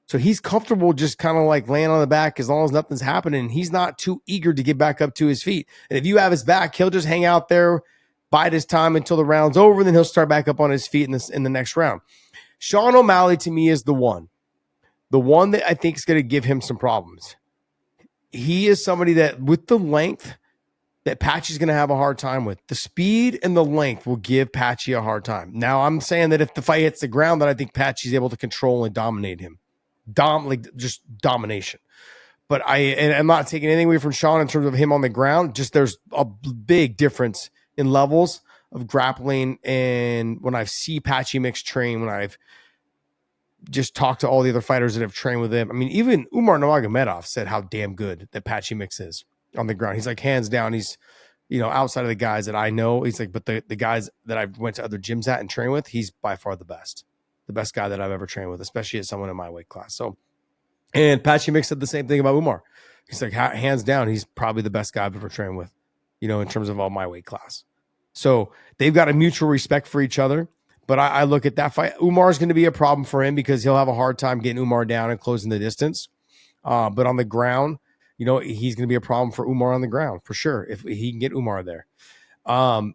Speaker 2: So he's comfortable just kind of like laying on the back as long as nothing's happening. He's not too eager to get back up to his feet. And if you have his back, he'll just hang out there, bide his time until the round's over, and then he'll start back up on his feet in the next round. Sean O'Malley, to me, is the one that I think is going to give him some problems. He is somebody that, with the length, that Patchy's going to have a hard time with. The speed and the length will give Patchy a hard time. Now, I'm saying that if the fight hits the ground, that I think Patchy's able to control and dominate him. Just domination. But I'm not taking anything away from Sean in terms of him on the ground. Just there's a big difference in levels of grappling. And when I see Patchy Mix train, when I've just talked to all the other fighters that have trained with him, I mean, even Umar Nurmagomedov said how damn good that Patchy Mix is on the ground. He's like, hands down, he's, outside of the guys that I know, he's like, but the guys that I've went to other gyms at and trained with, he's by far the best guy that I've ever trained with, especially as someone in my weight class. So, and Patchy Mix said the same thing about Umar. He's like, hands down, he's probably the best guy I've ever trained with, in terms of all my weight class. So they've got a mutual respect for each other. But I look at that fight. Umar's going to be a problem for him because he'll have a hard time getting Umar down and closing the distance. But on the ground, he's going to be a problem for Umar on the ground for sure if he can get Umar there. I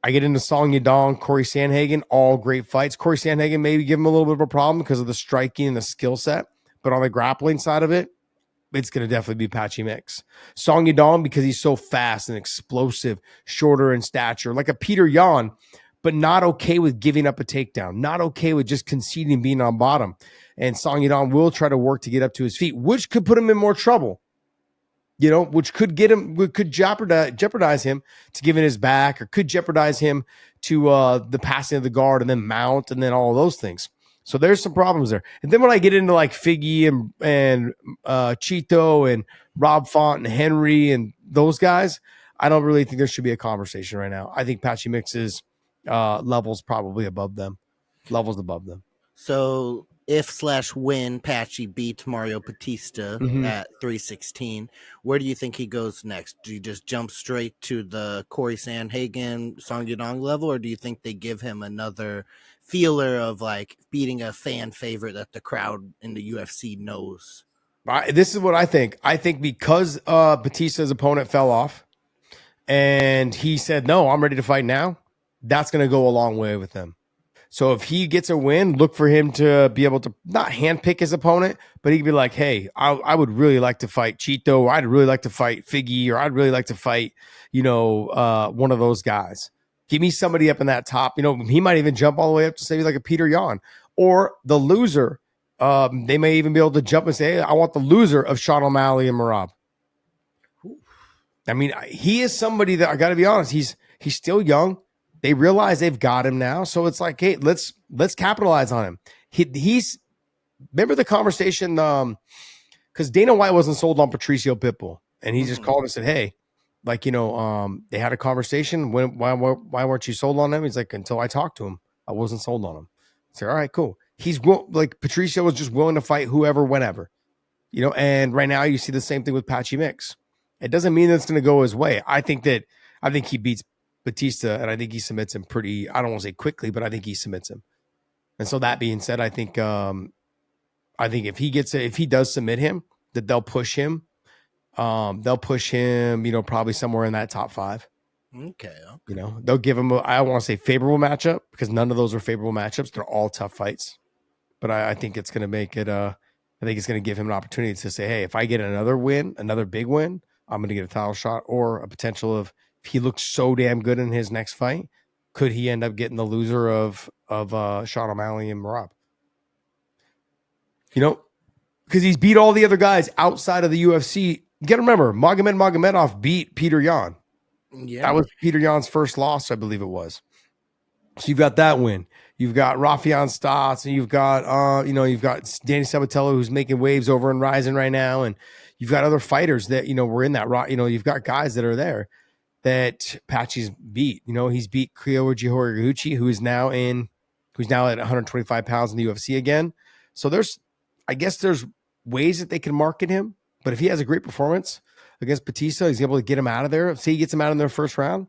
Speaker 2: get into Song Yadong, Corey Sandhagen, all great fights. Corey Sandhagen maybe give him a little bit of a problem because of the striking and the skill set. But on the grappling side of it, it's going to definitely be Patchy Mix. Song Yadong because he's so fast and explosive, shorter in stature, like a Peter Yan, but not okay with giving up a takedown, not okay with just conceding being on bottom. And Song Yadong will try to work to get up to his feet, which could put him in more trouble. Which could jeopardize him to giving his back, or could jeopardize him to the passing of the guard and then mount and then all of those things. So there's some problems there. And then when I get into like Figgy and Cheeto and Rob Font and Henry and those guys, I don't really think there should be a conversation right now. I think Patchy Mix's levels probably above them.
Speaker 3: So if/when Patchy beats Mario Batista at 316, where do you think he goes next? Do you just jump straight to the Corey Sandhagen, Song Yadong level, or do you think they give him another feeler of like beating a fan favorite that the crowd in the UFC knows?
Speaker 2: This is what I think. I think because Batista's opponent fell off and he said, no, I'm ready to fight now, that's going to go a long way with him. So if he gets a win, look for him to be able to not handpick his opponent, but he could be like, hey, I would really like to fight Cheeto, or I'd really like to fight Figgy, or I'd really like to fight, one of those guys. Give me somebody up in that top. He might even jump all the way up to say like a Peter Yan or the loser. They may even be able to jump and say, hey, I want the loser of Sean O'Malley and Merab. I mean, he is somebody that I got to be honest. He's still young. They realize they've got him now. So it's like, hey, let's capitalize on him. He's remember the conversation because Dana White wasn't sold on Patricio Pitbull, and he just called and said, hey, like, they had a conversation. Why weren't you sold on him? He's like, until I talked to him, I wasn't sold on him. I said, all right, cool. He's like Patricio was just willing to fight whoever, whenever, and right now you see the same thing with Patchy Mix. It doesn't mean that's going to go his way. I think he beats Batista, and I think he submits him pretty, I don't want to say quickly, but I think he submits him. And so that being said, I think if he does submit him, that they'll push him. Probably somewhere in that top 5.
Speaker 3: Okay.
Speaker 2: They'll give him I don't want to say favorable matchup because none of those are favorable matchups. They're all tough fights. But I think it's going to make it, I think it's going to give him an opportunity to say, hey, if I get another win, another big win, I'm going to get a title shot or a potential of, if he looks so damn good in his next fight, could he end up getting the loser of Sean O'Malley and Merab? Because he's beat all the other guys outside of the UFC. You got to remember, Magomedov beat Peter Yan.
Speaker 3: Yeah.
Speaker 2: That was Peter Yan's first loss, I believe it was. So you've got that win. You've got Rafian Stots, and you've got you've got Danny Sabatello, who's making waves over in Rising right now, and you've got other fighters that were in that. You've got guys that are there that Patchy's beat. He's beat Kyoji Horiguchi, who's now at 125 pounds in the UFC again. So there's ways that they can market him, but if he has a great performance against Batista, he's able to get him out of there. Say he gets him out in their first round,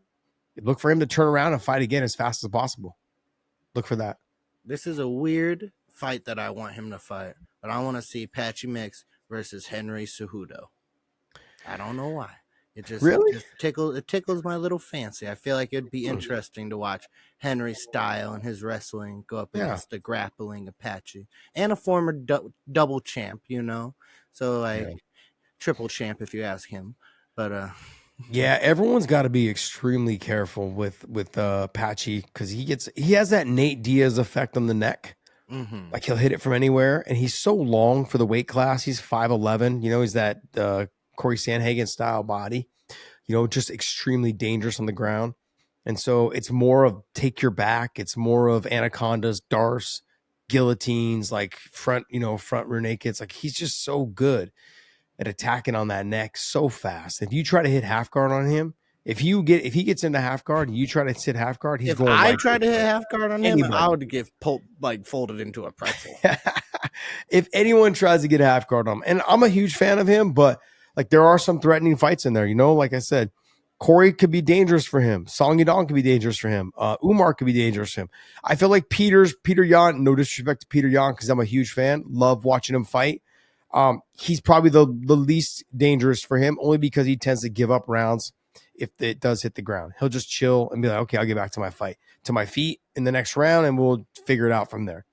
Speaker 2: look for him to turn around and fight again as fast as possible. Look for that.
Speaker 3: This is a weird fight that I want him to fight, but I want to see Patchy Mix versus Henry Cejudo. I don't know why. It just tickles my little fancy. I feel like it'd be interesting to watch Henry's style and his wrestling go up against the grappling Apache and a former double champ, so triple champ if you ask him. But
Speaker 2: yeah, everyone's got to be extremely careful with Apache because he has that Nate Diaz effect on the neck.
Speaker 3: Mm-hmm.
Speaker 2: Like he'll hit it from anywhere, and he's so long for the weight class. He's 5'11". He's that Corey Sandhagen style body. Just extremely dangerous on the ground. And so it's more of take your back. It's more of anacondas, darts, guillotines, like front rear nakeds. Like he's just so good at attacking on that neck so fast. If you try to hit half guard on him, if he gets into half guard and you try to sit half guard, he's
Speaker 3: if
Speaker 2: going.
Speaker 3: If I try to hit half guard on him, I would get folded into a pretzel.
Speaker 2: If anyone tries to get half guard on him, and I'm a huge fan of him, but like there are some threatening fights in there. Like I said, Corey could be dangerous for him. Song Yadong could be dangerous for him. Umar could be dangerous for him. I feel like Peter Yan, no disrespect to Peter Yan, because I'm a huge fan, love watching him fight. He's probably the least dangerous for him, only because he tends to give up rounds if it does hit the ground. He'll just chill and be like, okay, I'll get back to my feet in the next round, and we'll figure it out from there.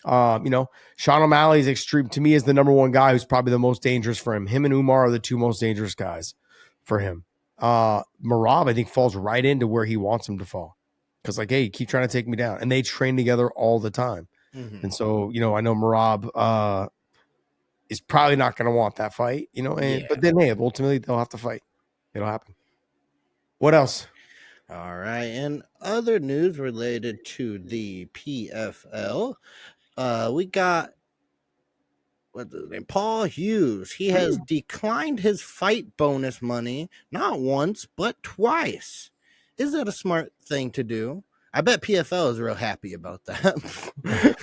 Speaker 2: Sean O'Malley is extreme to me, is the number one guy who's probably the most dangerous for him. Him and Umar are the two most dangerous guys for him. Merab, I think, falls right into where he wants him to fall. Because like, hey, you keep trying to take me down. And they train together all the time. Mm-hmm. And so, I know Merab is probably not going to want that fight, but then, hey, ultimately they'll have to fight. It'll happen. What else?
Speaker 3: All right. And other news related to the PFL, we got what's his name? Paul Hughes. He has declined his fight bonus money not once but twice. Is that a smart thing to do? I bet PFL is real happy about that.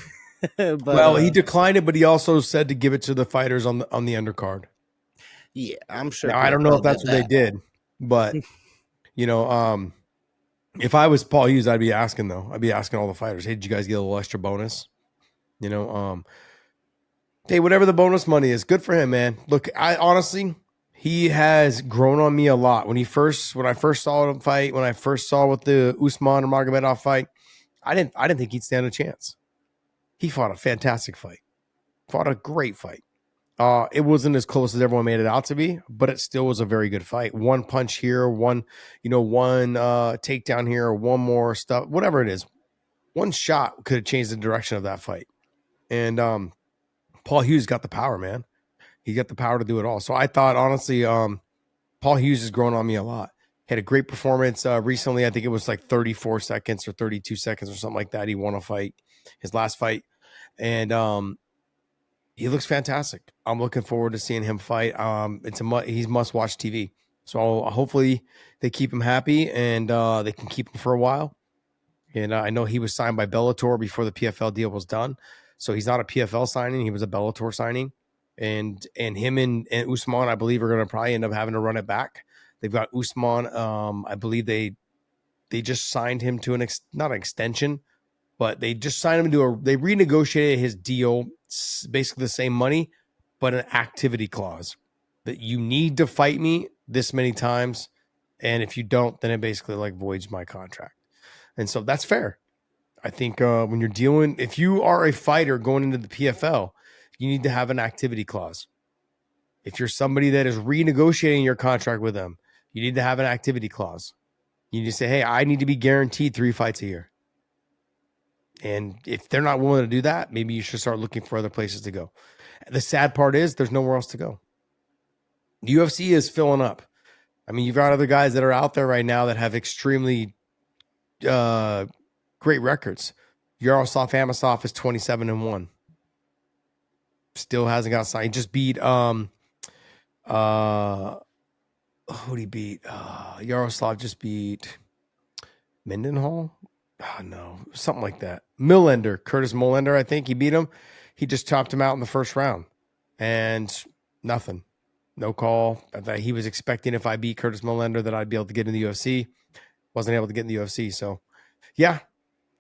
Speaker 3: But,
Speaker 2: well, he declined it, but he also said to give it to the fighters on the undercard.
Speaker 3: Yeah, I'm sure.
Speaker 2: Now, I don't know if that's what they did, but if I was Paul Hughes, I'd be asking all the fighters, hey, did you guys get a little extra bonus? Hey, whatever the bonus money is, good for him, man. Look, he has grown on me a lot. When I first saw him fight, when I first saw with the Usman and Magomedov fight, I didn't think he'd stand a chance. He fought a fantastic fight, fought a great fight. It wasn't as close as everyone made it out to be, but it still was a very good fight. One punch here, one takedown here, or one more stuff, whatever it is. One shot could have changed the direction of that fight. And Paul Hughes got the power, man. He got the power to do it all. So I thought, honestly, Paul Hughes has grown on me a lot. Had a great performance recently. I think it was like 34 seconds or 32 seconds or something like that. He won a fight, his last fight. And he looks fantastic. I'm looking forward to seeing him fight. He's must-watch TV. So hopefully they keep him happy and they can keep him for a while. And I know he was signed by Bellator before the PFL deal was done. So he's not a PFL signing. He was a Bellator signing. And him and Usman, I believe, are going to probably end up having to run it back. They've got Usman. I believe they just signed him to not an extension, but they just signed him to they renegotiated his deal, basically the same money, but an activity clause that you need to fight me this many times. And if you don't, then it basically like voids my contract. And so that's fair. I think when you're if you are a fighter going into the PFL, you need to have an activity clause. If you're somebody that is renegotiating your contract with them, you need to have an activity clause. You need to say, hey, I need to be guaranteed 3 fights a year. And if they're not willing to do that, maybe you should start looking for other places to go. The sad part is there's nowhere else to go. The UFC is filling up. I mean, you've got other guys that are out there right now that have extremely great records. Yaroslav Amosov is 27-1. Still hasn't got signed. He just beat who'd he beat? Yaroslav just beat Mendenhall. Oh, no, something like that. Curtis Millender, I think he beat him. He just chopped him out in the first round, and nothing, no call. That he was expecting if I beat Curtis Millender that I'd be able to get in the UFC. Wasn't able to get in the UFC, so yeah.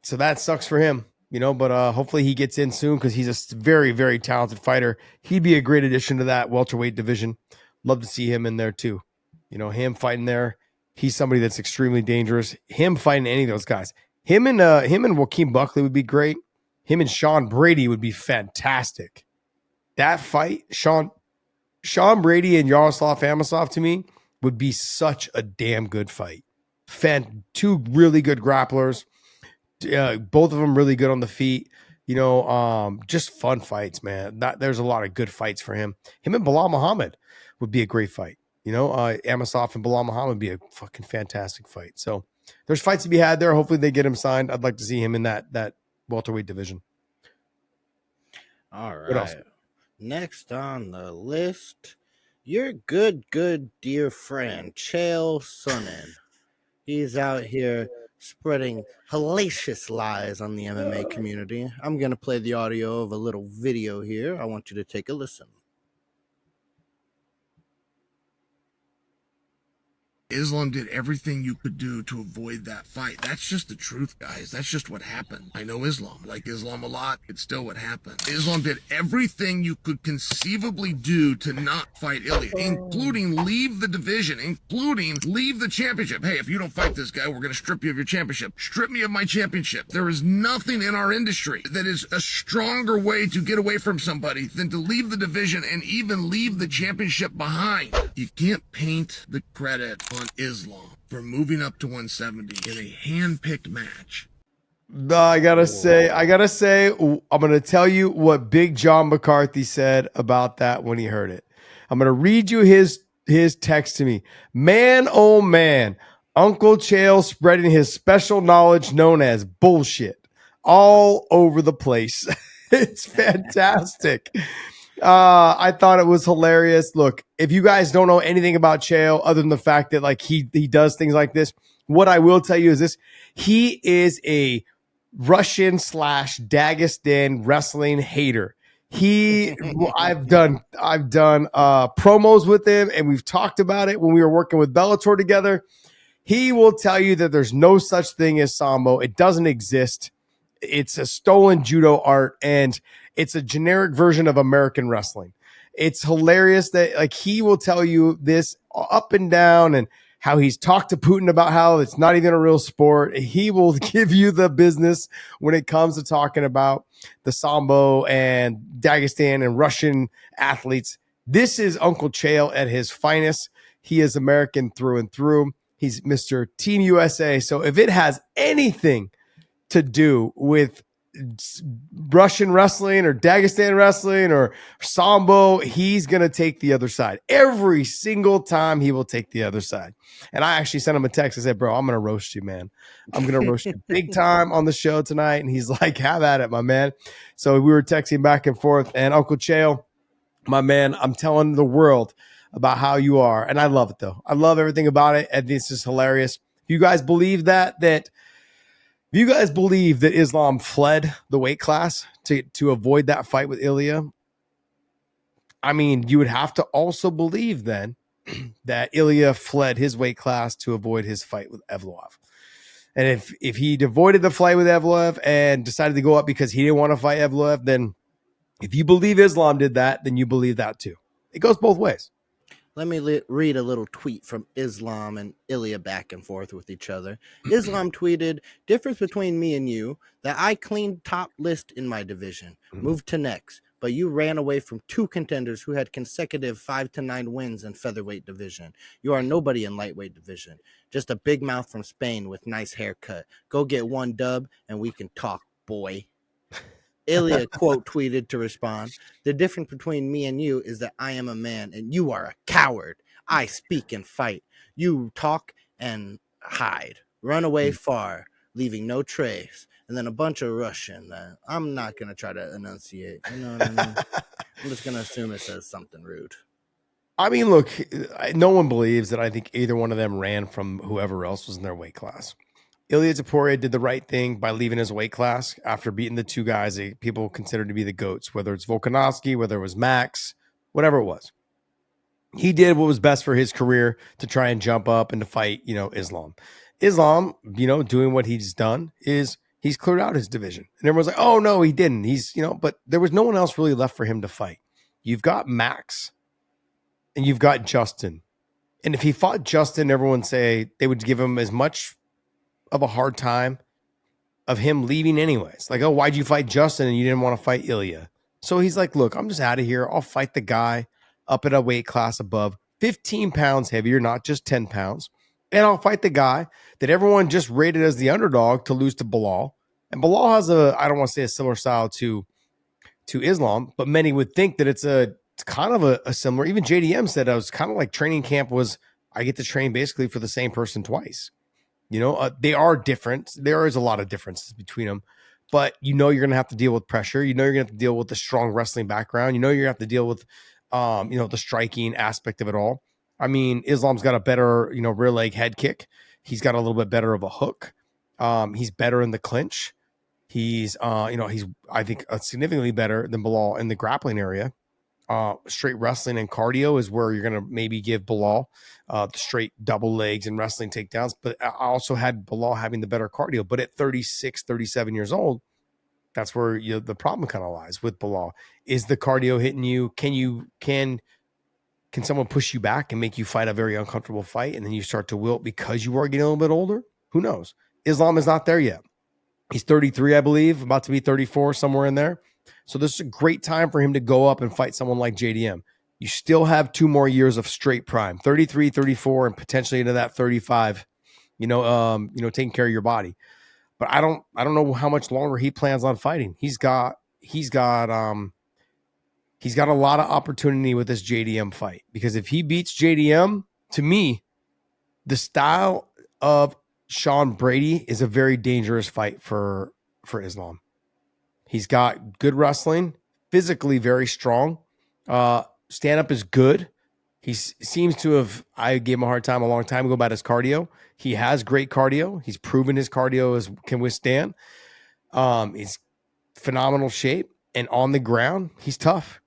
Speaker 2: So that sucks for him, But hopefully he gets in soon because he's a very, very talented fighter. He'd be a great addition to that welterweight division. Love to see him in there too. Him fighting there. He's somebody that's extremely dangerous. Him fighting any of those guys. Him and Joaquin Buckley would be great. Him and Sean Brady would be fantastic. That fight, Sean Brady and Yaroslav Amosov, to me, would be such a damn good fight. Two really good grapplers. Both of them really good on the feet. Just fun fights, man. There's a lot of good fights for him. Him and Bilal Muhammad would be a great fight. Amosov and Bilal Muhammad would be a fucking fantastic fight. So there's fights to be had there. Hopefully they get him signed. I'd like to see him in that welterweight division.
Speaker 3: All right. Next on the list, your good dear friend, Chael Sonnen. He's out here spreading hellacious lies on the MMA community. I'm going to play the audio of a little video here. I want you to take a listen.
Speaker 4: Islam did everything you could do to avoid that fight. That's just the truth, guys. That's just what happened. I know Islam. Like Islam a lot. It's still what happened. Islam did everything you could conceivably do to not fight Ilia, including leave the division, including leave the championship. Hey, if you don't fight this guy, we're going to strip you of your championship. Strip me of my championship. There is nothing in our industry that is a stronger way to get away from somebody than to leave the division and even leave the championship behind. You can't paint the credit on Islam for moving up to 170 in a hand-picked match.
Speaker 2: I gotta say, I'm gonna tell you what Big John McCarthy said about that when he heard it. I'm gonna read you his text to me. Man, oh man, Uncle Chael spreading his special knowledge known as bullshit all over the place. It's fantastic. I thought it was hilarious. Look, if you guys don't know anything about Chael, other than the fact that like he does things like this, what I will tell you is this: he is a Russian / Dagestan wrestling hater. I've done promos with him, and we've talked about it when we were working with Bellator together. He will tell you that there's no such thing as Sambo. It doesn't exist. It's a stolen judo art, and it's a generic version of American wrestling. It's hilarious that like he will tell you this up and down, and how he's talked to Putin about how it's not even a real sport. He will give you the business when it comes to talking about the Sambo and Dagestan and Russian athletes. This is Uncle Chael at his finest. He is American through and through. He's Mr. Team USA. So if it has anything to do with Russian wrestling or Dagestan wrestling or Sambo, he's going to take the other side. Every single time he will take the other side. And I actually sent him a text. I said, bro, I'm going to roast you, man. I'm going to roast you big time on the show tonight. And he's like, have at it, my man. So we were texting back and forth. And Uncle Chael, my man, I'm telling the world about how you are. And I love it, though. I love everything about it. And this is hilarious. If you guys believe that if you guys believe that Islam fled the weight class to avoid that fight with Ilia, I mean, you would have to also believe then that Ilia fled his weight class to avoid his fight with Evloev. And if he avoided the fight with Evloev and decided to go up because he didn't want to fight Evloev, then if you believe Islam did that, then you believe that too. It goes both ways.
Speaker 3: Let me read a little tweet from Islam and Ilia back and forth with each other. Islam tweeted, difference between me and you, that I cleaned top list in my division, moved to next, but you ran away from 2 contenders who had consecutive 5 to 9 wins in featherweight division. You are nobody in lightweight division. Just a big mouth from Spain with nice haircut. Go get 1 dub and we can talk, boy. Ilia quote tweeted to respond, the difference between me and you is that I am a man and you are a coward. I speak and fight. You talk and hide. Run away far, leaving no trace. And then a bunch of Russian. I'm not going to try to enunciate. You know what I mean? I'm just going to assume it says something rude.
Speaker 2: I mean, look, no one believes that I think either one of them ran from whoever else was in their weight class. Ilia Topuria did the right thing by leaving his weight class after beating the 2 guys that people consider to be the GOATs, whether it's Volkanovski, whether it was Max, whatever it was. He did what was best for his career to try and jump up and to fight, Islam. Islam, doing what he's done is he's cleared out his division. And everyone's like, oh, no, he didn't. He's, but there was no one else really left for him to fight. You've got Max and you've got Justin. And if he fought Justin, everyone say they would give him as much of a hard time of him leaving anyways. Like, oh, why'd you fight Justin and you didn't want to fight Ilia? So he's like, look, I'm just out of here. I'll fight the guy up at a weight class above 15 pounds heavier, not just 10 pounds. And I'll fight the guy that everyone just rated as the underdog to lose to Bilal. And Bilal has I don't want to say a similar style to Islam, but many would think that it's kind of a similar, even JDM said I was kind of like training camp was, I get to train basically for the same person twice. They are different. There is a lot of differences between them, but you're going to have to deal with pressure. You're going to have to deal with the strong wrestling background. You're going to have to deal with, the striking aspect of it all. I mean, Islam's got a better, rear leg head kick. He's got a little bit better of a hook. He's better in the clinch. He's, I think significantly better than Bilal in the grappling area. Straight wrestling and cardio is where you're going to maybe give Bilal the straight double legs and wrestling takedowns. But I also had Bilal having the better cardio. But at 36, 37 years old, that's where the problem kind of lies with Bilal. Is the cardio hitting you? Can someone push you back and make you fight a very uncomfortable fight? And then you start to wilt because you are getting a little bit older? Who knows? Islam is not there yet. He's 33, I believe, about to be 34, somewhere in there. So this is a great time for him to go up and fight someone like JDM. You still have 2 more years of straight prime, 33, 34, and potentially into that 35, taking care of your body. But I don't know how much longer he plans on fighting. He's got a lot of opportunity with this JDM fight, because if he beats JDM, to me, the style of Sean Brady is a very dangerous fight for Islam. He's got good wrestling, physically very strong. Stand-up is good. He seems to have, I gave him a hard time a long time ago about his cardio. He has great cardio. He's proven his cardio can withstand. He's phenomenal shape. And on the ground, he's tough.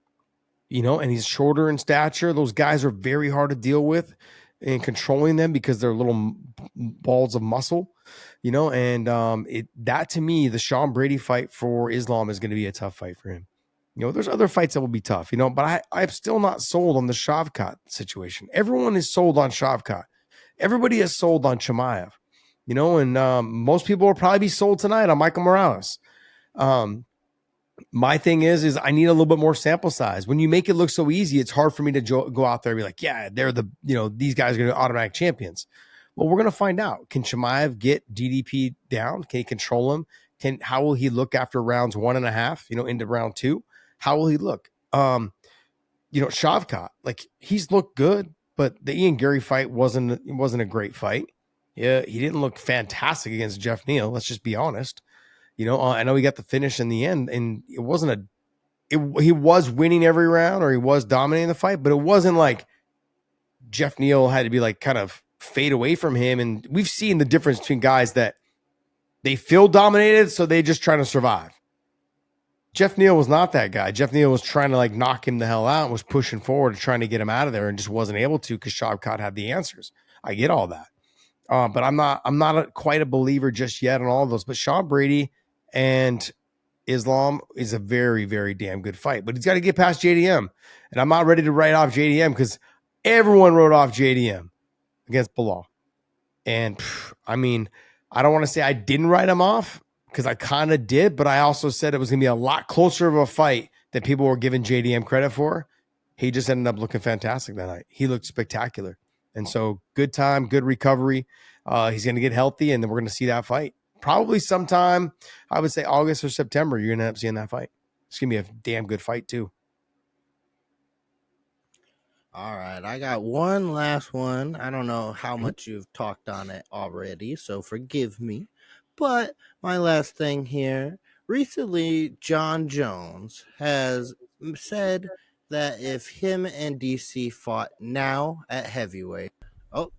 Speaker 2: And he's shorter in stature. Those guys are very hard to deal with and controlling them because they're little balls of muscle. And that to me, the Sean Brady fight for Islam is going to be a tough fight for him. There's other fights that will be tough, but I'm still not sold on the Shavkat situation. Everyone is sold on Shavkat. everybody is sold on Chimaev, and most people will probably be sold tonight on Michael Morales. My thing is I need a little bit more sample size. When you make it look so easy, it's hard for me to go out there and be like, yeah, they're these guys are going to be automatic champions. Well, we're going to find out. Can Chimaev get DDP down? Can he control him? How will he look after rounds 1.5, into round 2? How will he look? Shavkat, like, he's looked good, but the Ian Gary fight wasn't a great fight. Yeah, he didn't look fantastic against Jeff Neal. Let's just be honest. I know he got the finish in the end, and it wasn't he was winning every round, or he was dominating the fight, but it wasn't like Jeff Neal had to be like kind of fade away from him. And we've seen the difference between guys that they feel dominated, so they just trying to survive. Jeff Neal was not that guy. Jeff Neal was trying to like knock him the hell out, and was pushing forward, trying to get him out of there, and just wasn't able to because Shavkat had the answers. I get all that. But I'm not quite a believer just yet on all of those. But Sean Brady and Islam is a very, very damn good fight. But he's got to get past JDM. And I'm not ready to write off JDM because everyone wrote off JDM against Bilal. And I don't want to say I didn't write him off, because I kind of did, but I also said it was going to be a lot closer of a fight than people were giving JDM credit for. He just ended up looking fantastic that night. He looked spectacular. And so good time, good recovery. He's going to get healthy, and then we're going to see that fight. Probably sometime, I would say August or September, you're going to end up seeing that fight. It's going to be a damn good fight too.
Speaker 3: All right, I got one last one. I don't know how much you've talked on it already, so forgive me. But my last thing here, recently John Jones has said that if him and DC fought now at heavyweight, oh,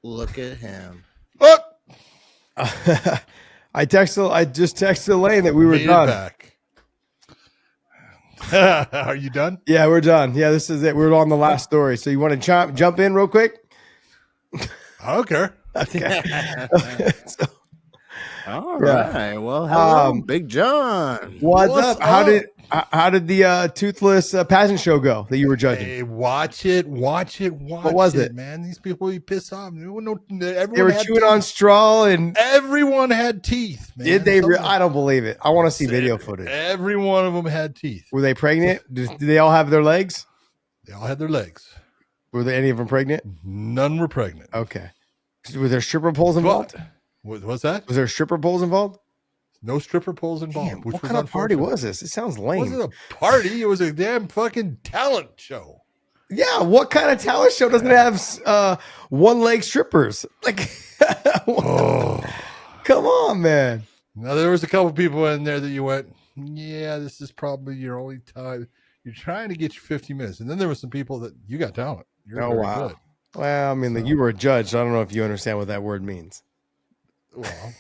Speaker 3: look at him.
Speaker 2: Oh. I just texted Lane that we were done.
Speaker 5: Back. Are you done?
Speaker 2: Yeah, we're done. Yeah, this is it. We're on the last story. So you want to jump in real quick?
Speaker 5: I don't care.
Speaker 2: Okay.
Speaker 3: All right. Well, hello, Big John.
Speaker 2: What's up? How did the toothless pageant show go that you were judging?
Speaker 5: Hey, watch it. What
Speaker 2: was it,
Speaker 5: man? These people you piss off.
Speaker 2: They were chewing on straw, and
Speaker 5: everyone had teeth. Man.
Speaker 2: Did they? I don't believe it. I want to see video footage.
Speaker 5: Every one of them had teeth.
Speaker 2: Were they pregnant? Did they all have their legs?
Speaker 5: They all had their legs.
Speaker 2: Were there any of them pregnant?
Speaker 5: None were pregnant.
Speaker 2: Okay. Were there stripper poles involved?
Speaker 5: What's that?
Speaker 2: Was there stripper poles involved?
Speaker 5: No stripper poles involved.
Speaker 2: Damn, what kind of party was this? It sounds lame.
Speaker 5: It wasn't a party. It was a damn fucking talent show.
Speaker 2: Yeah, what kind of talent show doesn't have one-leg strippers? Like, come on, man.
Speaker 5: Now, there was a couple people in there that you went, yeah, this is probably your only time. You're trying to get your 50 minutes. And then there were some people that you got talent. You're very good.
Speaker 2: Well, you were a judge, so I don't know if you understand what that word means.
Speaker 5: Well,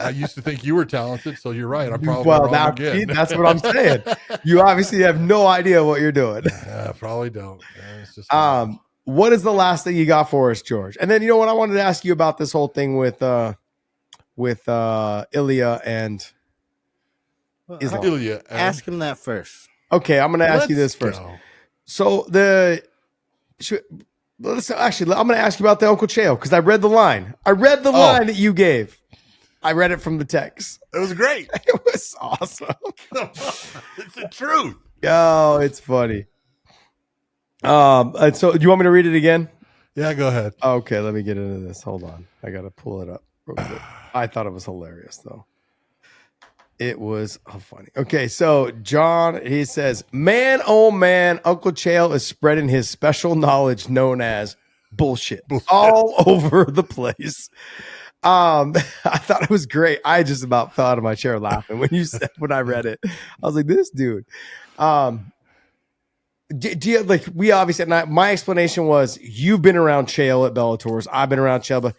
Speaker 5: I used to think you were talented, so you're right. I'm probably wrong again.
Speaker 2: That's what I'm saying. You obviously have no idea what you're doing.
Speaker 5: Probably don't. It's just
Speaker 2: what is the last thing you got for us, George? And then you know what, I wanted to ask you about this whole thing with Ilia and Islam.
Speaker 5: Ilia.
Speaker 3: Ask him that first.
Speaker 2: Okay, I'm going to ask you this first.
Speaker 5: Go.
Speaker 2: So I'm going to ask you about the Uncle Chael, because I read the line. Line that you gave. I read it from the text.
Speaker 5: It was great.
Speaker 2: It was awesome.
Speaker 5: It's the truth.
Speaker 2: Oh, it's funny. And so do you want me to read it again?
Speaker 5: Yeah, go ahead.
Speaker 2: Okay, let me get into this. Hold on. I got to pull it up real quick. I thought it was hilarious, though. It was funny. Okay, so John, he says, man, oh man, Uncle Chael is spreading his special knowledge known as bullshit all over the place. I thought it was great. I just about fell out of my chair laughing when I read it. I was like, this dude. Do you like, we obviously, my explanation was, you've been around Chael at Bellator's. I've been around Chael, but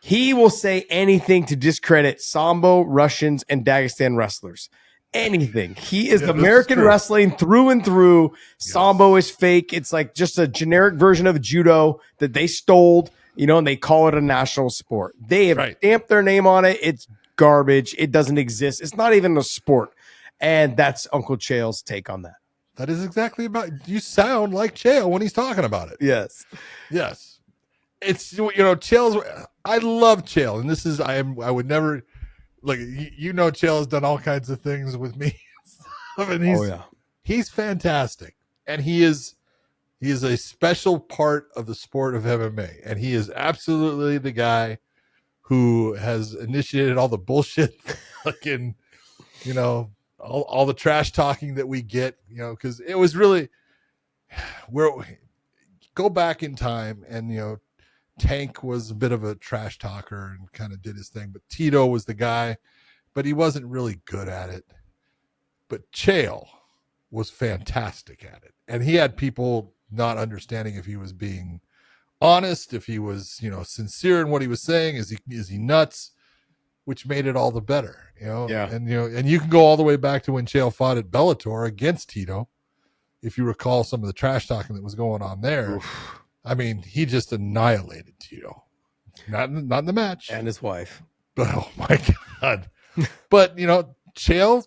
Speaker 2: he will say anything to discredit Sambo, Russians, and Dagestan wrestlers. Anything. He is American wrestling through and through. Yes. Sambo is fake. It's like just a generic version of judo that they stole, and they call it a national sport. They have stamped their name on it. It's garbage. It doesn't exist. It's not even a sport. And that's Uncle Chael's take on that.
Speaker 5: That is exactly about. You sound like Chael when he's talking about it.
Speaker 2: Yes.
Speaker 5: Yes. it's, Chael's, I love Chael, and this is, I would never, like, Chael has done all kinds of things with me. And he's fantastic. And he is a special part of the sport of MMA. And he is absolutely the guy who has initiated all the bullshit, fucking, all the trash talking that we get, because it was really, go back in time and, Tank was a bit of a trash talker and kind of did his thing, but Tito was the guy, but he wasn't really good at it. But Chael was fantastic at it. And he had people not understanding if he was being honest, if he was, sincere in what he was saying. Is he nuts? Which made it all the better,
Speaker 2: Yeah.
Speaker 5: And, and you can go all the way back to when Chael fought at Bellator against Tito. If you recall some of the trash talking that was going on there. Oof. I mean, he just annihilated Tito. Not in the match.
Speaker 2: And his wife.
Speaker 5: But, oh my God. But, Chael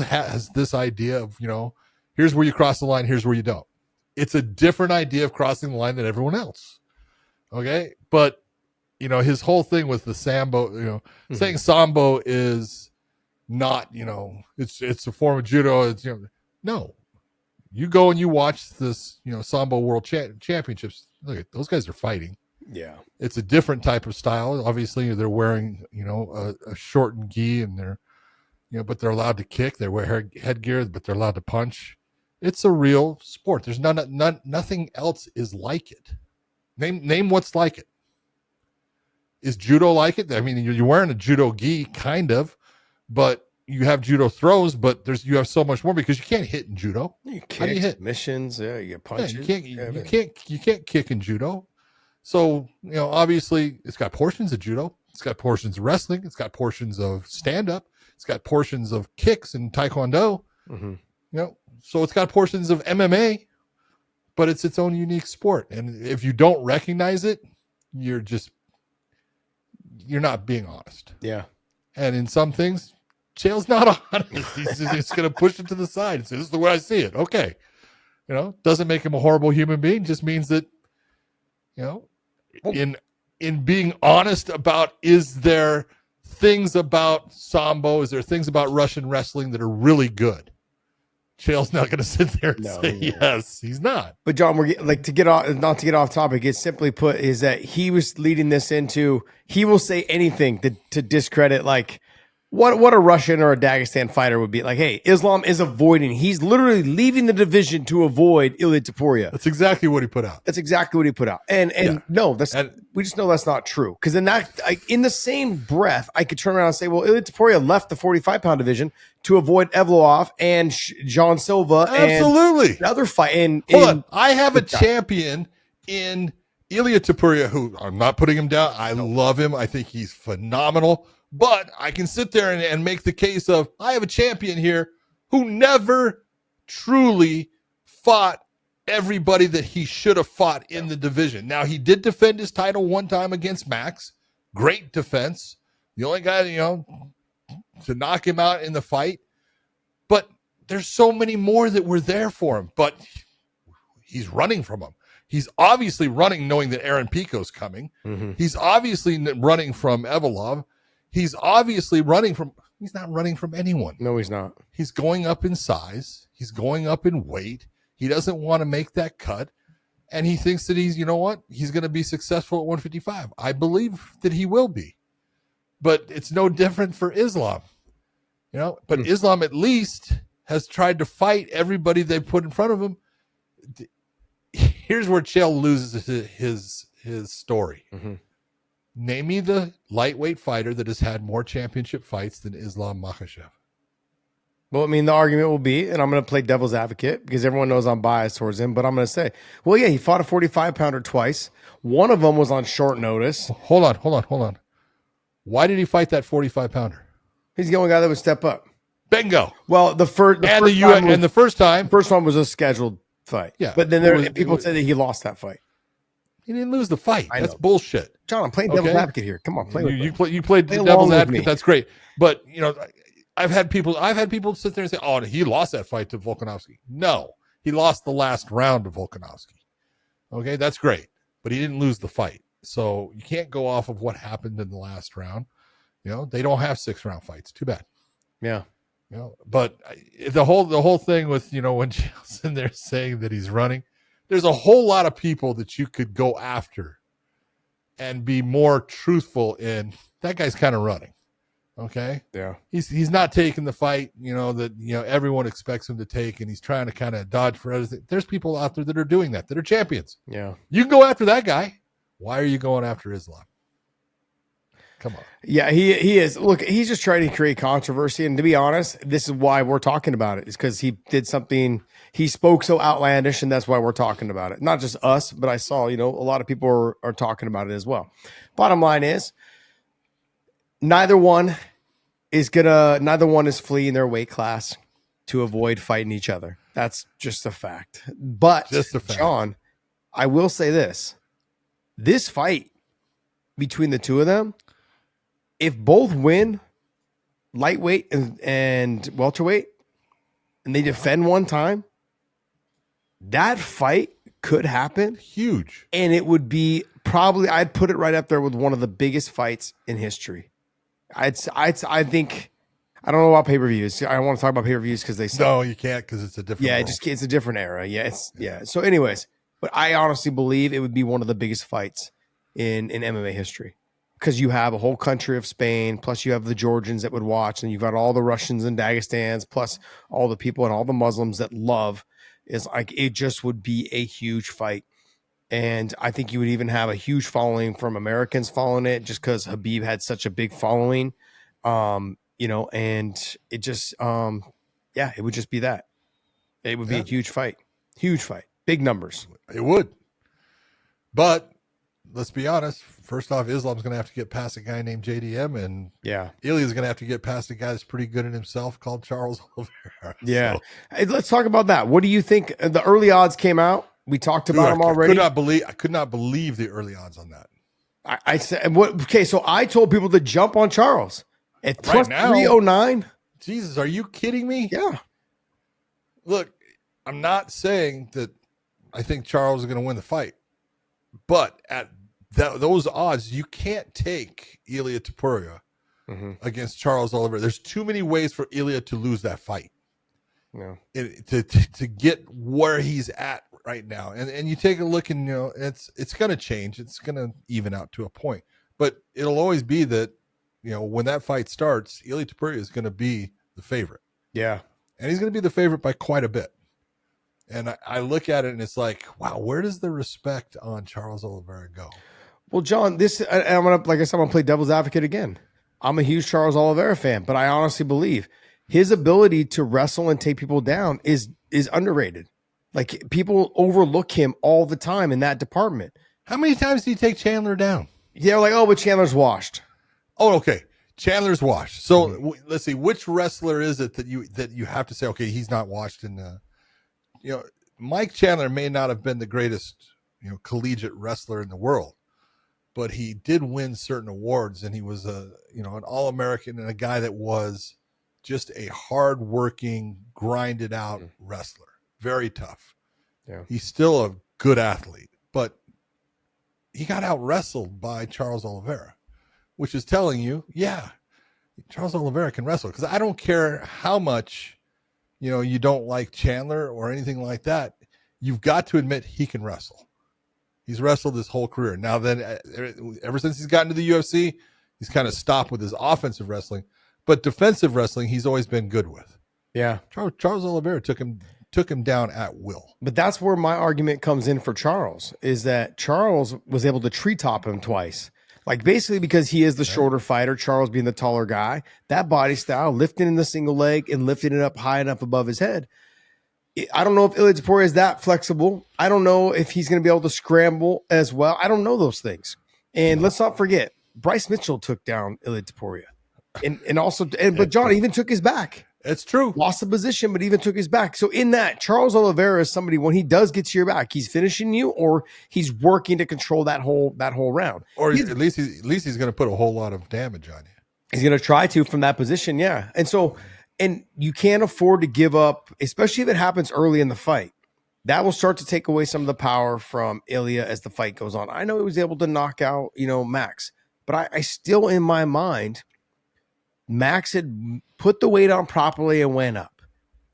Speaker 5: has this idea of, here's where you cross the line, here's where you don't. It's a different idea of crossing the line than everyone else. Okay? But, his whole thing with the Sambo, saying Sambo is not, it's a form of judo. It's, no. You go and you watch this, Sambo World Championships. Look at those guys are fighting.
Speaker 2: Yeah. It's
Speaker 5: a different type of style. Obviously, they're wearing, a shortened gi, and they're, but they're allowed to kick. They wear headgear, but they're allowed to punch. It's a real sport. There's nothing else is like it. Name what's like it. Is judo like it? I mean, you're wearing a judo gi, kind of, but you have judo throws, but you have so much more because you can't hit in judo.
Speaker 2: You can't hit missions. Yeah, you get punches.
Speaker 5: Yeah, you can't kick in judo. So, obviously it's got portions of judo. It's got portions of wrestling. It's got portions of stand up. It's got portions of kicks and taekwondo. Mm-hmm. So it's got portions of MMA, but it's its own unique sport. And if you don't recognize it, you're not being honest.
Speaker 2: Yeah.
Speaker 5: And in some things, Chael's not honest. He's just going to push it to the side and say, this is the way I see it. Okay. Doesn't make him a horrible human being. Just means that, in being honest about, is there things about Sambo? Is there things about Russian wrestling that are really good? Chael's not going to sit there and say yes. He's not.
Speaker 2: But John, we're not to get off topic. It's simply put is that he was leading this into, he will say anything to discredit, like, what a Russian or a Dagestan fighter would be like. Hey, Islam is avoiding. He's literally leaving the division to avoid Ilia Topuria.
Speaker 5: That's exactly what he put out.
Speaker 2: And no, we just know that's not true. Because in the same breath, I could turn around and say, well, Ilia Topuria left the 45-pound division to avoid Evloev and John Silva.
Speaker 5: Absolutely.
Speaker 2: And another fight.
Speaker 5: Hold on. I have a champion in Ilia Topuria who, I'm not putting him down. I love him. I think he's phenomenal. But I can sit there and make the case of, I have a champion here who never truly fought everybody that he should have fought in the division. Now, he did defend his title one time against Max. Great defense. The only guy, to knock him out in the fight. But there's so many more that were there for him. But he's running from them. He's obviously running knowing that Aaron Pico's coming. Mm-hmm. He's obviously running from Evloev. He's obviously he's not running from anyone.
Speaker 2: No, he's not.
Speaker 5: He's going up in size. He's going up in weight. He doesn't want to make that cut. And he thinks that he's going to be successful at 155. I believe that he will be. But it's no different for Islam. But Islam at least has tried to fight everybody they put in front of him. Here's where Chael loses his story. Mm-hmm. Name me the lightweight fighter that has had more championship fights than Islam Makhachev.
Speaker 2: Well, I mean, the argument will be, and I'm going to play devil's advocate because everyone knows I'm biased towards him, but I'm going to say, well, yeah, he fought a 45-pounder twice. One of them was on short notice.
Speaker 5: Hold on. Why did he fight that 45-pounder?
Speaker 2: He's the only guy that would step up.
Speaker 5: Bingo.
Speaker 2: Well, the first one was a scheduled fight.
Speaker 5: Yeah,
Speaker 2: but then people say that he lost that fight.
Speaker 5: He didn't lose the fight. That's bullshit.
Speaker 2: John, I'm playing devil's advocate here. Come on,
Speaker 5: you played devil's advocate. That's great. But I've had people sit there and say, "Oh, he lost that fight to Volkanovski." No, he lost the last round to Volkanovski. Okay, that's great. but he didn't lose the fight. So you can't go off of what happened in the last round. They don't have 6-round fights. Too bad.
Speaker 2: Yeah.
Speaker 5: But the whole thing with, when Chael's in there saying that he's running, there's a whole lot of people that you could go after and be more truthful in. That guy's kind of running. Okay.
Speaker 2: Yeah.
Speaker 5: He's not taking the fight, that, everyone expects him to take, and he's trying to kind of dodge for everything. There's people out there that are doing that are champions.
Speaker 2: Yeah.
Speaker 5: You can go after that guy. Why are you going after Islam? Come on.
Speaker 2: Yeah, he is. Look, he's just trying to create controversy. And to be honest, this is why we're talking about it. Is because he did something, he spoke so outlandish, and that's why we're talking about it. Not just us, but I saw, a lot of people are talking about it as well. Bottom line is, neither one is fleeing their weight class to avoid fighting each other. That's just a fact. But John, I will say this fight between the two of them, if both win lightweight and welterweight, and they defend one time, that fight could happen.
Speaker 5: Huge.
Speaker 2: And it would be probably, I'd put it right up there with one of the biggest fights in history. I think, I don't know about pay-per-views. I don't want to talk about pay-per-views because they
Speaker 5: No, you can't, because it's a different world.
Speaker 2: It's a different era. Yeah. So anyways, but I honestly believe it would be one of the biggest fights in MMA history. Because you have a whole country of Spain, plus you have the Georgians that would watch, and you've got all the Russians and Dagestans, plus all the people and all the Muslims that love. Is like, it just would be a huge fight. And I think you would even have a huge following from Americans following it, just because Khabib had such a big following. And it just, it would just be that. It would be a huge fight, big numbers.
Speaker 5: It would. But let's be honest. First off, Islam's going to have to get past a guy named JDM, and Ilia's going to have to get past a guy that's pretty good in himself called Charles Oliveira.
Speaker 2: Yeah.
Speaker 5: So,
Speaker 2: hey, let's talk about that. What do you think? The early odds came out. We talked about them already.
Speaker 5: I could not believe the early odds on that.
Speaker 2: I said, what? Okay, so I told people to jump on Charles at plus 309.
Speaker 5: Jesus, are you kidding me?
Speaker 2: Yeah.
Speaker 5: Look, I'm not saying that I think Charles is going to win the fight, but at those odds, you can't take Ilia Topuria against Charles Oliveira. There's too many ways for Ilia to lose that fight.
Speaker 2: No.
Speaker 5: To get where he's at right now. And you take a look, and it's going to change. It's going to even out to a point. But it'll always be that, when that fight starts, Ilia Topuria is going to be the favorite.
Speaker 2: Yeah. And
Speaker 5: he's going to be the favorite by quite a bit. And I look at it, and it's like, wow, where does the respect on Charles Oliveira go?
Speaker 2: Well, John, I'm going to play devil's advocate again. I'm a huge Charles Oliveira fan, but I honestly believe his ability to wrestle and take people down is underrated. Like, people overlook him all the time in that department.
Speaker 5: How many times did he take Chandler down?
Speaker 2: They're like, oh, but Chandler's washed.
Speaker 5: Oh, okay. Chandler's washed. So let's see, which wrestler is it that you have to say, okay, he's not washed in Mike Chandler may not have been the greatest, collegiate wrestler in the world, but he did win certain awards, and he was an All-American and a guy that was just a hard-working, grinded out wrestler. Very tough.
Speaker 2: Yeah.
Speaker 5: He's still a good athlete, but he got out-wrestled by Charles Oliveira, which is telling you, Charles Oliveira can wrestle. Because I don't care how much, you don't like Chandler or anything like that. You've got to admit he can wrestle. He's wrestled his whole career. Now then, ever since he's gotten to the UFC, he's kind of stopped with his offensive wrestling, but defensive wrestling he's always been good with.
Speaker 2: Yeah.
Speaker 5: Charles Oliveira took him down at will.
Speaker 2: But that's where my argument comes in for Charles, is that Charles was able to treetop him twice. Like, basically because he is the shorter fighter, Charles being the taller guy, that body style, lifting in the single leg and lifting it up high enough above his head. I don't know if Ilia Topuria is that flexible. I don't know if he's going to be able to scramble as well. I don't know those things. And let's not forget, Bryce Mitchell took down Ilia Topuria. But John even took his back.
Speaker 5: It's true.
Speaker 2: Lost the position, but even took his back. So in that, Charles Oliveira is somebody, when he does get to your back, he's finishing you, or he's working to control that whole round.
Speaker 5: Or at least he's going to put a whole lot of damage on you.
Speaker 2: He's going to try to from that position, And so, and you can't afford to give up, especially if it happens early in the fight. that will start to take away some of the power from Ilia as the fight goes on. I know he was able to knock out, Max, but I still, in my mind, Max had put the weight on properly and went up.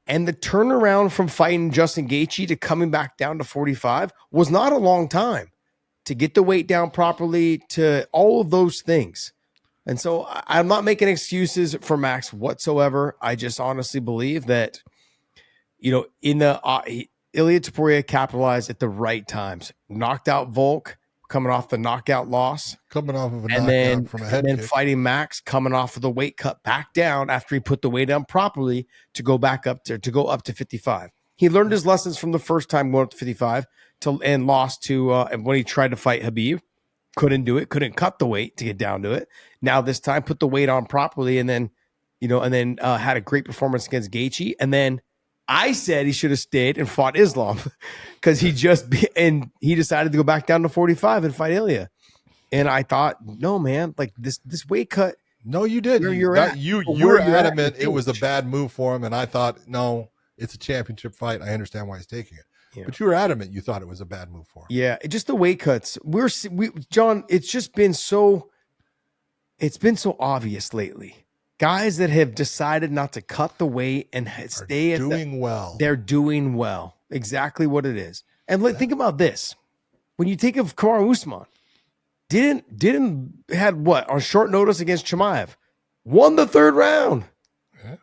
Speaker 2: And the turnaround from fighting Justin Gaethje to coming back down to 45 was not a long time to get the weight down properly, to all of those things. And so I'm not making excuses for Max whatsoever. I just honestly believe that, in the Ilia Topuria capitalized at the right times. Knocked out Volk, coming off the knockout loss.
Speaker 5: Coming off of a
Speaker 2: and
Speaker 5: knockout from a head
Speaker 2: then
Speaker 5: kick.
Speaker 2: fighting Max, coming off of the weight cut back down after he put the weight down properly to go back up to go up to 55. He learned his lessons from the first time going up to 55 and lost to and when he tried to fight Khabib. Couldn't do it, couldn't cut the weight to get down to it. Now this time put the weight on properly and then, had a great performance against Gaethje. And then I said he should have stayed and fought Islam because he decided to go back down to 45 and fight Ilia. And I thought, no, man, like this weight cut.
Speaker 5: No, you did. You were adamant it was a bad move for him. And I thought, no, it's a championship fight. I understand why he's taking it. Yeah. But you were adamant you thought it was a bad move for him.
Speaker 2: Yeah, just the weight cuts. John, it's been so obvious lately. Guys that have decided not to cut the weight and stay
Speaker 5: well.
Speaker 2: They're doing well. Exactly what it is. And think about this. When you think of Kamaru Usman, didn't had what on short notice against Chimaev, won the third round.
Speaker 5: Yeah.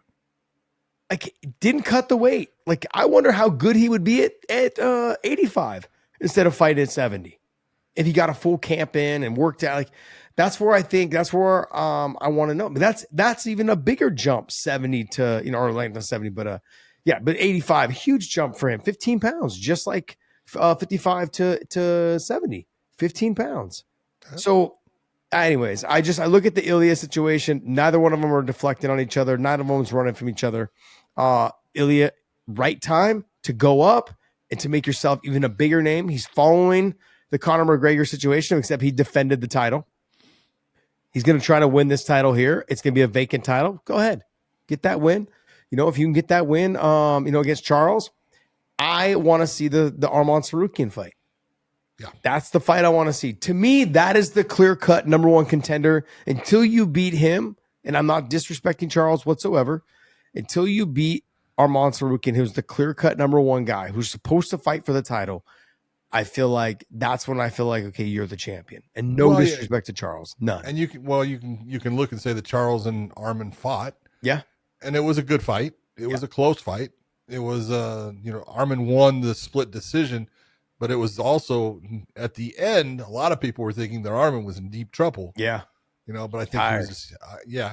Speaker 2: Like didn't cut the weight. Like I wonder how good he would be at 85 instead of fighting at 70 if he got a full camp in and worked out. Like that's where I want to know. But that's even a bigger jump, 70 to or like not 70, but 85, huge jump for him, 15 pounds, just like 55 to 70, 15 pounds. So, anyways, I look at the Ilia situation. Neither one of them are deflecting on each other. Neither of them is running from each other. Ilia, right time to go up and to make yourself even a bigger name. He's following the Conor McGregor situation, except he defended the title. He's going to try to win this title here. It's going to be a vacant title. Go ahead. Get that win. If you can get that win, against Charles, I want to see the Arman Tsarukyan fight.
Speaker 5: Yeah.
Speaker 2: That's the fight I want to see. To me, that is the clear-cut number one contender. Until you beat him, and I'm not disrespecting Charles whatsoever, until you beat Arman Tsarukyan, who's the clear-cut number one guy, who's supposed to fight for the title, I feel like that's when I feel like, okay, you're the champion. And no disrespect to Charles. None.
Speaker 5: And you can look and say that Charles and Arman fought.
Speaker 2: Yeah.
Speaker 5: And it was a good fight. It was a close fight. It was Arman won the split decision, but it was also at the end, a lot of people were thinking that Arman was in deep trouble.
Speaker 2: Yeah.
Speaker 5: But I think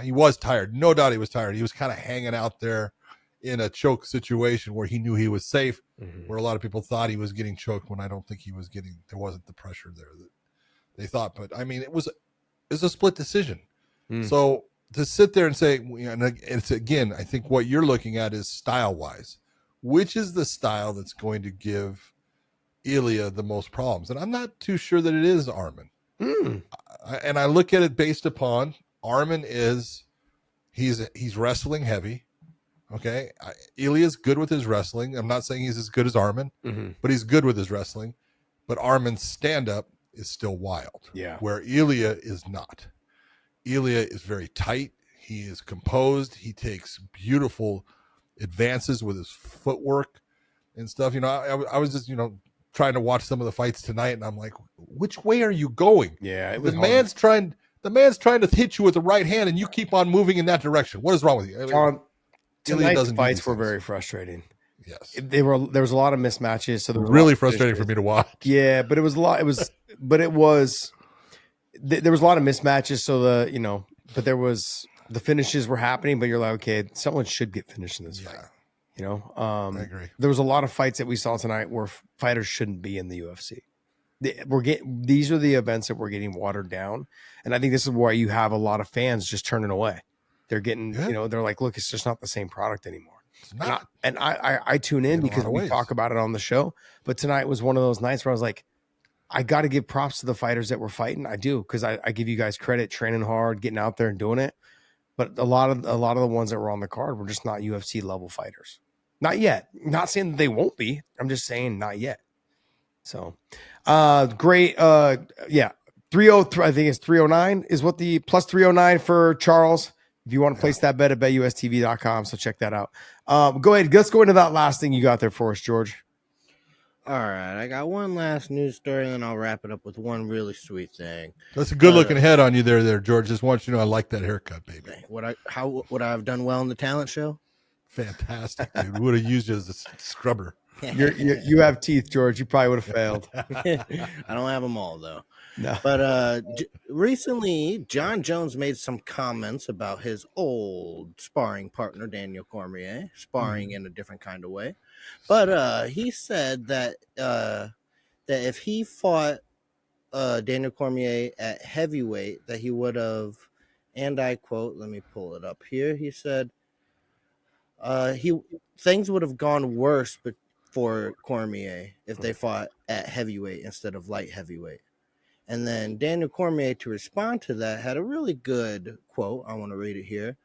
Speaker 5: he was tired. No doubt he was tired. He was kind of hanging out there in a choke situation where he knew he was safe, where a lot of people thought he was getting choked when I don't think he was getting, there wasn't the pressure there that they thought. But I mean, it was a split decision. So to sit there and say, and it's again, I think what you're looking at is style wise, which is the style that's going to give Ilia the most problems. And I'm not too sure that it is Arman. And I look at it based upon Arman he's wrestling heavy. Okay. Ilia's good with his wrestling. I'm not saying he's as good as Arman, but he's good with his wrestling. But Arman's stand-up is still wild.
Speaker 2: Yeah.
Speaker 5: Where Ilia is not. Ilia is very tight. He is composed. He takes beautiful advances with his footwork and stuff. I was just, trying to watch some of the fights tonight, and I'm like, which way are you going?
Speaker 2: Yeah.
Speaker 5: The man's trying to hit you with the right hand, and you keep on moving in that direction. What is wrong with you?
Speaker 2: John, tonight's fights were very frustrating.
Speaker 5: Yes.
Speaker 2: There was a lot of mismatches. So
Speaker 5: really frustrating for me to watch.
Speaker 2: Yeah, but there was a lot of mismatches. So the finishes were happening, but you're like, okay, someone should get finished in this fight.
Speaker 5: I agree.
Speaker 2: There was a lot of fights that we saw tonight where fighters shouldn't be in the UFC. These are the events that we're getting watered down. And I think this is why you have a lot of fans just turning away. They're getting, they're like, look, it's just not the same product anymore.
Speaker 5: It's not.
Speaker 2: And I tune in because we talk about it on the show. But tonight was one of those nights where I was like, I got to give props to the fighters that were fighting. I do, because I give you guys credit, training hard, getting out there and doing it. But a lot of the ones that were on the card were just not UFC level fighters. Not yet. Not saying that they won't be. I'm just saying not yet. So, great. Yeah. 303, I think it's 309 is what the plus 309 for Charles. If you want to place that bet at betustv.com. So check that out. Go ahead. Let's go into that last thing you got there for us, George.
Speaker 3: All right, I got one last news story, and then I'll wrap it up with one really sweet thing.
Speaker 5: That's a good looking head on you there, George. Just want you to know I like that haircut, baby.
Speaker 3: Would I have done well in the talent show?
Speaker 5: Fantastic, dude. Would have used you as a scrubber.
Speaker 2: You have teeth, George. You probably would have failed.
Speaker 3: I don't have them all though.
Speaker 2: No.
Speaker 3: But recently, John Jones made some comments about his old sparring partner, Daniel Cormier, sparring in a different kind of way. But he said that that if he fought Daniel Cormier at heavyweight, that he would have, and I quote, let me pull it up here. He said things would have gone worse for Cormier if they fought at heavyweight instead of light heavyweight. And then Daniel Cormier, to respond to that, had a really good quote. I want to read it here.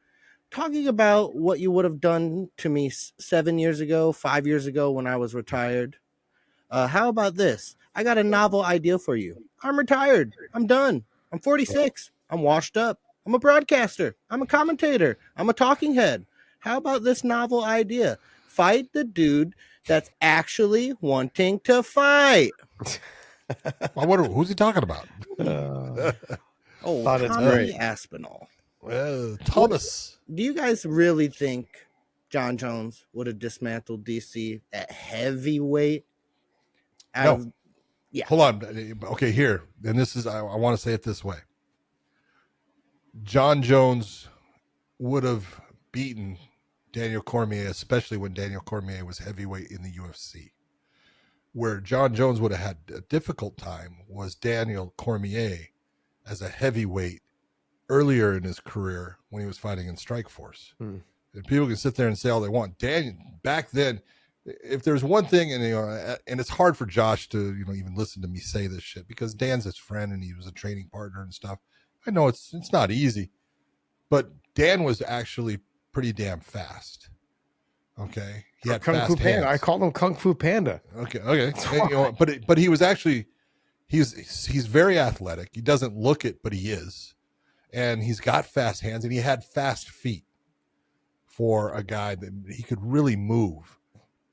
Speaker 3: Talking about what you would have done to me 7 years ago, 5 years ago when I was retired. How about this? I got a novel idea for you. I'm retired. I'm done. I'm 46. I'm washed up. I'm a broadcaster. I'm a commentator. I'm a talking head. How about this novel idea? Fight the dude that's actually wanting to fight.
Speaker 5: I wonder who's he talking about.
Speaker 3: Tommy Aspinall.
Speaker 5: Well, Thomas.
Speaker 3: Do you guys really think John Jones would have dismantled DC at heavyweight?
Speaker 5: No. Hold on. Okay, here. And this is, I want to say it this way. John Jones would have beaten Daniel Cormier, especially when Daniel Cormier was heavyweight in the UFC. Where John Jones would have had a difficult time was Daniel Cormier as a heavyweight earlier in his career when he was fighting in Strikeforce. And people can sit there and say all they want. Daniel, back then, if there's one thing, and it's hard for Josh to even listen to me say this shit because Dan's his friend and he was a training partner and stuff. I know it's not easy, but Dan was actually pretty damn fast. Okay, he had
Speaker 2: Kung
Speaker 5: fast
Speaker 2: Fu
Speaker 5: hands.
Speaker 2: Panda. I called him Kung Fu Panda.
Speaker 5: Okay. And, but he was actually he's very athletic. He doesn't look it, but he is, and he's got fast hands, and he had fast feet for a guy that he could really move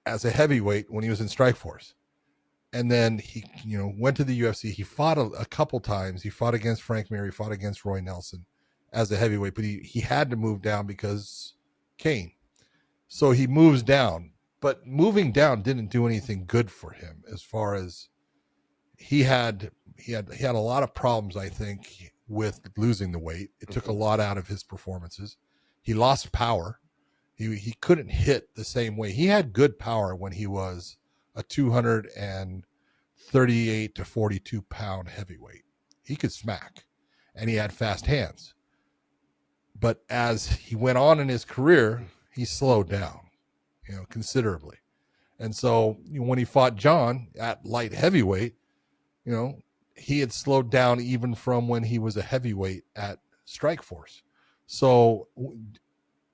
Speaker 5: as a heavyweight when he was in Strikeforce. And then he went to the UFC. He fought a couple times. He fought against Frank Mir. He fought against Roy Nelson as a heavyweight, but he had to move down because Kane. So he moves down, but moving down didn't do anything good for him as far as he had a lot of problems, I think, with losing the weight. It took a lot out of his performances. He lost power. He couldn't hit the same way. He had good power when he was a 238 to 42 pound heavyweight. He could smack, and he had fast hands. But as he went on in his career, he slowed down, considerably. And so when he fought John at light heavyweight, he had slowed down even from when he was a heavyweight at Strikeforce. So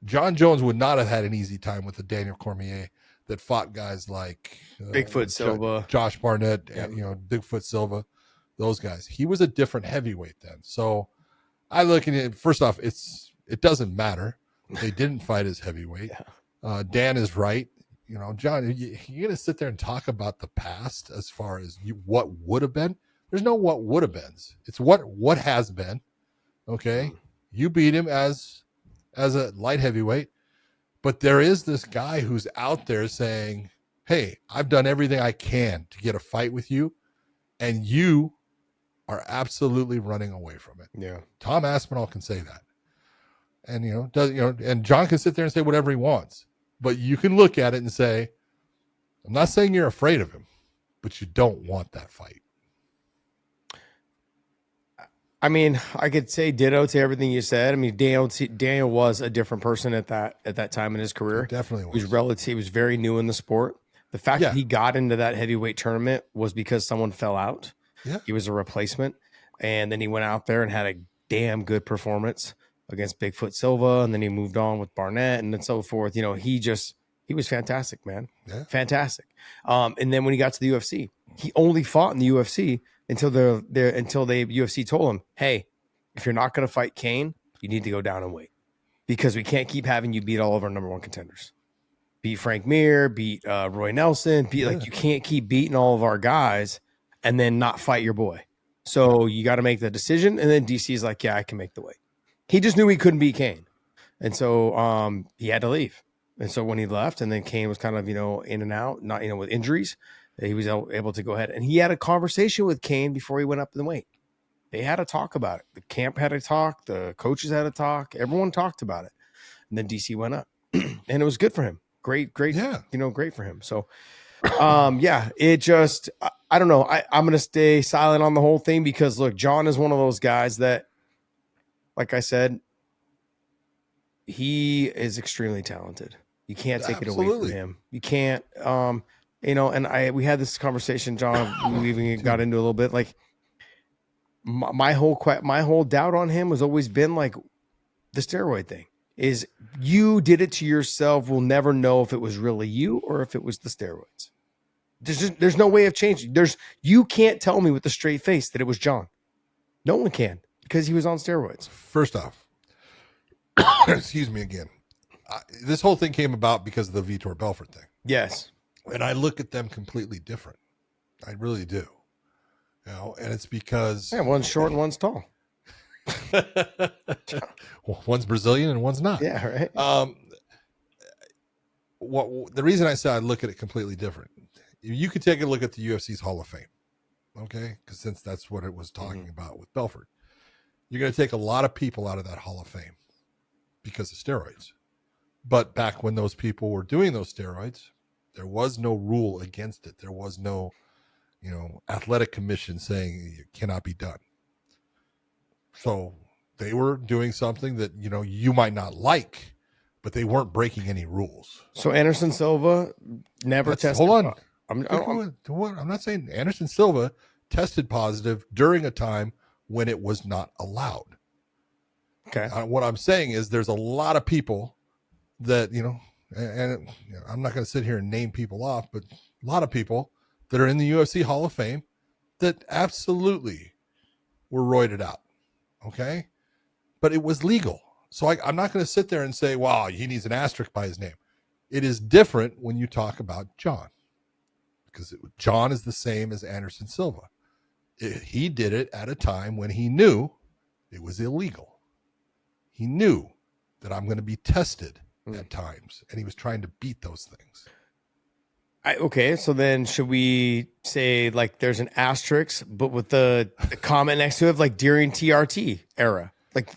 Speaker 5: John Jones would not have had an easy time with the Daniel Cormier that fought guys like
Speaker 2: Bigfoot Silva,
Speaker 5: Josh Barnett, and, Bigfoot Silva, those guys. He was a different heavyweight then. So I look at it, first off, it doesn't matter. They didn't fight as heavyweight. Dan is right. John, you're going to sit there and talk about the past as far as what would have been. There's no what would have been. It's what has been. Okay. You beat him as a light heavyweight, but there is this guy who's out there saying, hey, I've done everything I can to get a fight with you, and you are absolutely running away from it.
Speaker 2: Yeah.
Speaker 5: Tom Aspinall can say that. And, and John can sit there and say whatever he wants, but you can look at it and say, I'm not saying you're afraid of him, but you don't want that fight.
Speaker 2: I mean, I could say ditto to everything you said. I mean, Daniel was a different person at that time in his career.
Speaker 5: It definitely was.
Speaker 2: He was very new in the sport. The fact that he got into that heavyweight tournament was because someone fell out.
Speaker 5: Yeah.
Speaker 2: He was a replacement. And then he went out there and had a damn good performance against Bigfoot Silva. And then he moved on with Barnett and so forth. He just He was fantastic, man.
Speaker 5: Yeah.
Speaker 2: Fantastic. And then when he got to the UFC, he only fought in the UFC until the UFC told him, hey, if you're not going to fight Kane, you need to go down and wait, because we can't keep having you beat all of our number one contenders. Beat Frank Mir, beat Roy Nelson, like you can't keep beating all of our guys and then not fight your boy. So you got to make the decision. And then DC is like, yeah, I can make the weight. He just knew he couldn't beat Kane. And so he had to leave. And so when he left, and then Kane was kind of, in and out, not, with injuries, he was able to go ahead. And he had a conversation with Kane before he went up in the weight. They had to talk about it. The camp had to talk. The coaches had to talk. Everyone talked about it. And then DC went up. And it was good for him. Great, yeah. Great for him. So, it just, I don't know. I'm going to stay silent on the whole thing because, look, John is one of those guys that, like I said, he is extremely talented. You can't take it away from him. You can't, and we had this conversation, John, we even got into a little bit, like my whole doubt on him has always been like the steroid thing. Is you did it to yourself. We'll never know if it was really you or if it was the steroids. There's no way of changing. You can't tell me with a straight face that it was John. No one can, because he was on steroids.
Speaker 5: First off, excuse me again. This whole thing came about because of the Vitor Belfort thing.
Speaker 2: Yes.
Speaker 5: And I look at them completely different. I really do. And it's because
Speaker 2: one's short and one's tall.
Speaker 5: One's Brazilian and one's not.
Speaker 2: Yeah, right.
Speaker 5: The reason I say I look at it completely different, you could take a look at the UFC's Hall of Fame, okay? Because since that's what it was talking about with Belfort, you're going to take a lot of people out of that Hall of Fame because of steroids. But back when those people were doing those steroids, there was no rule against it. There was no, athletic commission saying it cannot be done. So they were doing something that, you might not like, but they weren't breaking any rules.
Speaker 2: So Anderson Silva never tested.
Speaker 5: Hold on. I'm not saying Anderson Silva tested positive during a time when it was not allowed.
Speaker 2: Okay.
Speaker 5: What I'm saying is there's a lot of people that, and I'm not going to sit here and name people off, but a lot of people that are in the UFC Hall of Fame that absolutely were roided out. Okay. But it was legal. So I'm not going to sit there and say, wow, he needs an asterisk by his name. It is different when you talk about John, because John is the same as Anderson Silva. He did it at a time when he knew it was illegal. He knew that I'm going to be tested at times, and he was trying to beat those things.
Speaker 2: Okay, so then should we say like there's an asterisk, but with the comment next to it, like during TRT era? Like,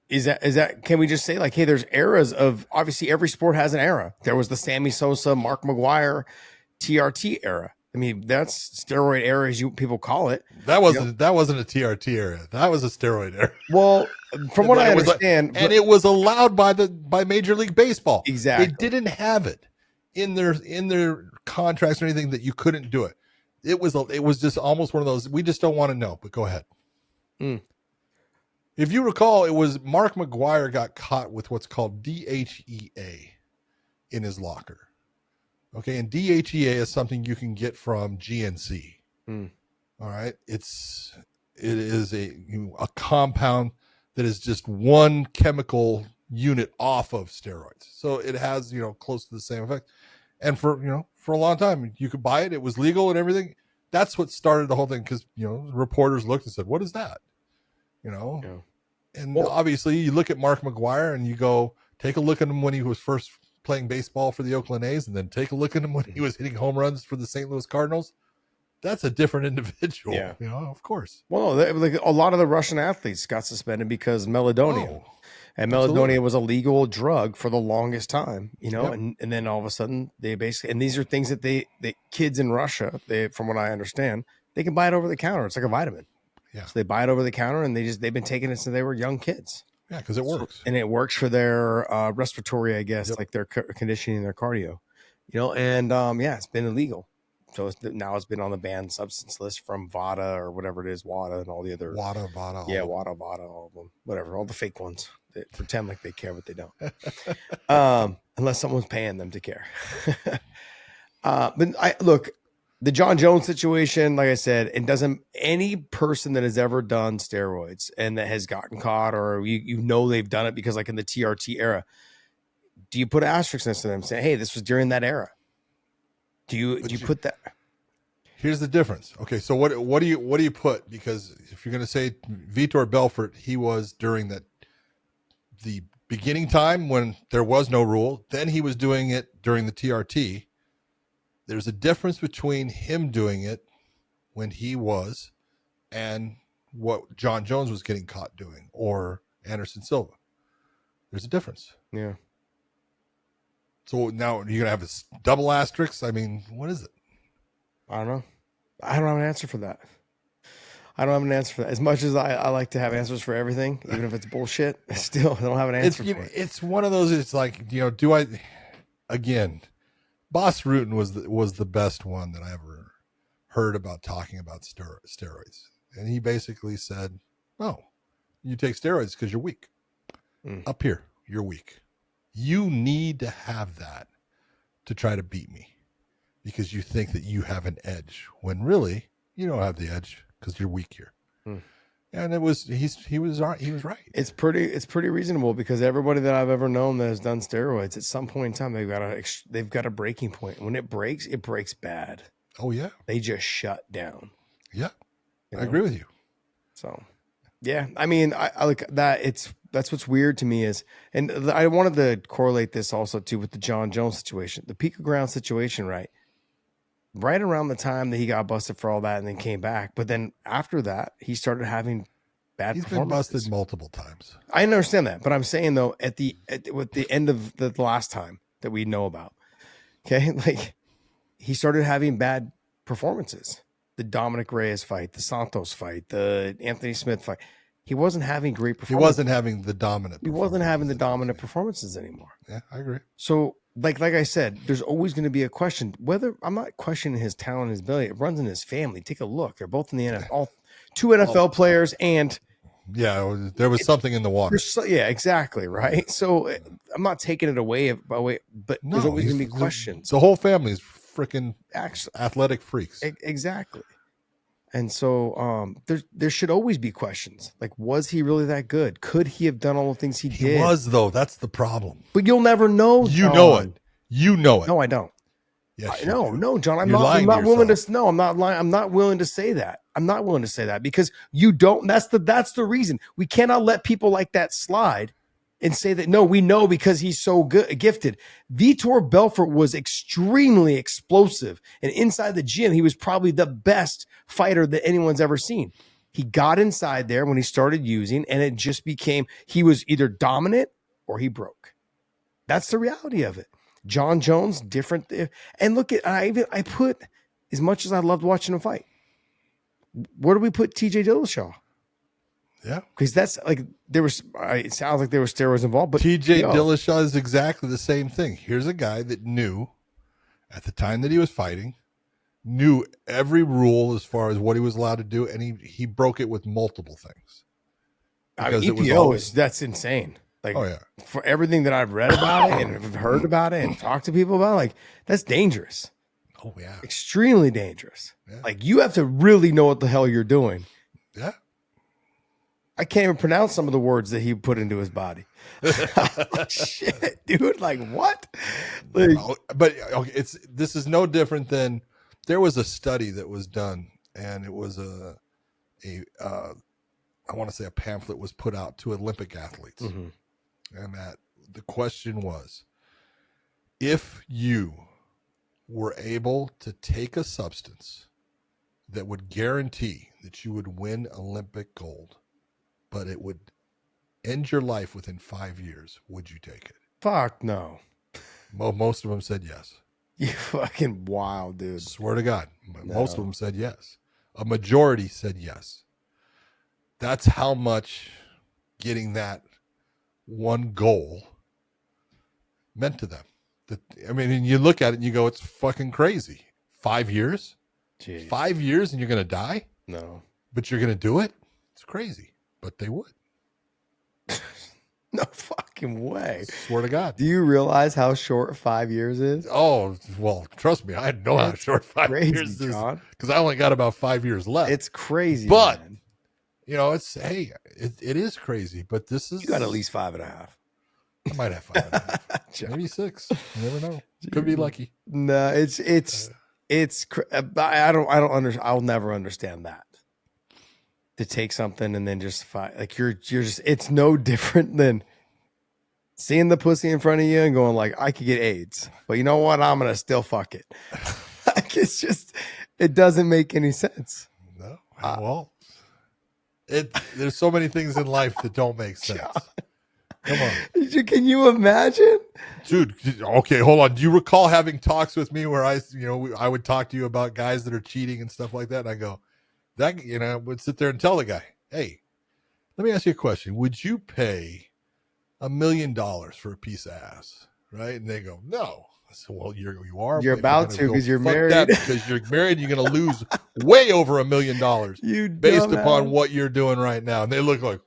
Speaker 2: is that? Can we just say like, hey, there's eras of, obviously every sport has an era. There was the Sammy Sosa, Mark McGuire, TRT era. I mean, that's steroid era, as people call it.
Speaker 5: That wasn't a TRT era. That was a steroid era.
Speaker 2: Well, from what I understand,
Speaker 5: and it was allowed by Major League Baseball.
Speaker 2: Exactly.
Speaker 5: They didn't have it in their contracts or anything that you couldn't do it. It was just almost one of those, we just don't want to know, but go ahead. If you recall, it was Mark McGuire got caught with what's called DHEA in his locker. Okay, and DHEA is something you can get from GNC. All right, it is a compound that is just one chemical unit off of steroids, so it has close to the same effect. And for a long time, you could buy it; it was legal and everything. That's what started the whole thing, because reporters looked and said, "What is that?" And obviously, you look at Mark McGuire and you go, take a look at him when he was first playing baseball for the Oakland A's, and then take a look at him when he was hitting home runs for the St. Louis Cardinals. That's a different individual. Yeah. Of course.
Speaker 2: Well, like a lot of the Russian athletes got suspended because Meladonia. And Meladonia was a legal drug for the longest time, and then all of a sudden they basically, and these are things that the kids in Russia, from what I understand, they can buy it over the counter. It's like a vitamin.
Speaker 5: Yeah. So
Speaker 2: they buy it over the counter, and they've been taking it since they were young kids.
Speaker 5: Yeah, because it works.
Speaker 2: And it works for their respiratory, I guess, like their conditioning, their cardio, and it's been illegal. So now it's been on the banned substance list from VADA or whatever it is, WADA and all the other.
Speaker 5: WADA, VADA.
Speaker 2: Yeah, WADA, VADA, all of them. Whatever, all the fake ones that pretend like they care, but they don't. unless someone's paying them to care. But look, the John Jones situation, like I said, it doesn't, any person that has ever done steroids and that has gotten caught, or they've done it because like in the TRT era, do you put asterisks next to them saying, hey, this was during that era? Do you put that?
Speaker 5: Here's the difference. Okay, so what do you put? Because if you're going to say Vitor Belfort, he was during the beginning time when there was no rule. Then he was doing it during the TRT. There's a difference between him doing it when he was and what John Jones was getting caught doing, or Anderson Silva. There's a difference.
Speaker 2: Yeah.
Speaker 5: So now you're going to have this double asterisk. I mean, what is it?
Speaker 2: I don't know. I don't have an answer for that. As much as I like to have answers for everything, even if it's bullshit, I still don't have an answer for it.
Speaker 5: It's one of those, it's like, again, Boss Rutan was the best one that I ever heard about talking about steroids. And he basically said, oh, you take steroids because you're weak. Up here, you're weak. You need to have that to try to beat me because you think that you have an edge when really you don't have the edge because you're weak here. And he was right.
Speaker 2: It's pretty reasonable because everybody that I've ever known that has done steroids at some point in time, they've got a breaking point. When it breaks bad.
Speaker 5: Oh yeah.
Speaker 2: They just shut down.
Speaker 5: Yeah. I agree with you.
Speaker 2: So yeah, I mean, I like that. That's what's weird to me is, and I wanted to correlate this also too with the John Jones situation, the Pico Ground situation, right around the time that he got busted for all that and then came back. But then after that, he started having bad
Speaker 5: He's
Speaker 2: performances.
Speaker 5: been busted multiple times.
Speaker 2: I understand that, but I'm saying though, with the end of the last time that we know about, okay, like he started having bad performances. The Dominic Reyes fight, the Santos fight, the Anthony Smith fight. He wasn't having great performances.
Speaker 5: He wasn't having the dominant
Speaker 2: performances anymore.
Speaker 5: Yeah, I agree.
Speaker 2: So like I said, there's always going to be a question. Whether I'm not questioning his talent, his ability, it runs in his family. Take a look. They're both in the NFL, all two NFL players, and
Speaker 5: yeah, there was something in the water.
Speaker 2: Yeah, exactly. Right. So I'm not taking it away, but there's always going to be questions.
Speaker 5: The whole family is freaking athletic freaks.
Speaker 2: Exactly. And so there should always be questions. Like, was he really that good? Could he have done all the things he did?
Speaker 5: He was, though. That's the problem.
Speaker 2: But you'll never know.
Speaker 5: You know it. You know it.
Speaker 2: No, I don't.
Speaker 5: Yes,
Speaker 2: no, John. I'm not willing to. No, I'm not lying. I'm not willing to say that. I'm not willing to say that because you don't. That's the reason. We cannot let people like that slide and say that, no, we know because he's so gifted. Vitor Belfort was extremely explosive. And inside the gym, he was probably the best fighter that anyone's ever seen. He got inside there when he started using, and it just became, he was either dominant or he broke. That's the reality of it. John Jones, different. And look at, I put, as much as I loved watching him fight, where do we put TJ Dillashaw?
Speaker 5: Yeah,
Speaker 2: because that's like it sounds like there were steroids involved, but
Speaker 5: TJ Dillashaw is exactly the same thing. Here's a guy that knew at the time that he was fighting, knew every rule as far as what he was allowed to do, and he broke it with multiple things.
Speaker 2: I mean, EPO that's insane. Like,
Speaker 5: oh yeah,
Speaker 2: for everything that I've read about it and have heard about it and talked to people about, like that's dangerous.
Speaker 5: Oh yeah,
Speaker 2: extremely dangerous.
Speaker 5: Yeah.
Speaker 2: Like you have to really know what the hell you're doing.
Speaker 5: Yeah.
Speaker 2: I can't even pronounce some of the words that he put into his body. Shit, dude! Like what? Like,
Speaker 5: but okay, this is no different than there was a study that was done, and it was I want to say a pamphlet was put out to Olympic athletes, and that the question was, if you were able to take a substance that would guarantee that you would win Olympic gold, but it would end your life within 5 years, would you take it?
Speaker 2: Fuck no.
Speaker 5: Most of them said yes.
Speaker 2: You fucking wild, dude.
Speaker 5: Swear to God. Most of them said yes. A majority said yes. That's how much getting that one goal meant to them. I mean, and you look at it and you go, it's fucking crazy. 5 years?
Speaker 2: Jeez.
Speaker 5: 5 years and you're going to die?
Speaker 2: No.
Speaker 5: But you're going to do it? It's crazy. But they would.
Speaker 2: No fucking fucking way.
Speaker 5: Swear to God.
Speaker 2: Do you realize how short 5 years is?
Speaker 5: Oh, well, trust me. I know how short 5
Speaker 2: crazy,
Speaker 5: years is
Speaker 2: John.
Speaker 5: because I only got about 5 years left.
Speaker 2: It's crazy,
Speaker 5: but
Speaker 2: man.
Speaker 5: It is crazy. But this is
Speaker 2: You got at least 5.5.
Speaker 5: I might have 5.5, maybe 6. You never know. Could be lucky.
Speaker 2: No, I don't understand. I'll never understand that. To take something and then just fight, like you're just. It's no different than seeing the pussy in front of you and going like, I could get AIDS, but you know what? I'm gonna still fuck it. Like it's just, it doesn't make any sense.
Speaker 5: No, well, there's so many things in life that don't make sense. Come on.
Speaker 2: Can you imagine?
Speaker 5: Dude, okay, hold on. Do you recall having talks with me where I would talk to you about guys that are cheating and stuff like that? And I go, I would sit there and tell the guy, hey, let me ask you a question. Would you pay $1 million for a piece of ass? Right? And they go, no. I said, well, you are.
Speaker 2: You're about to because you're married.
Speaker 5: Because you're married, you're going to lose way over $1 million based upon what you're doing right now. And they look like,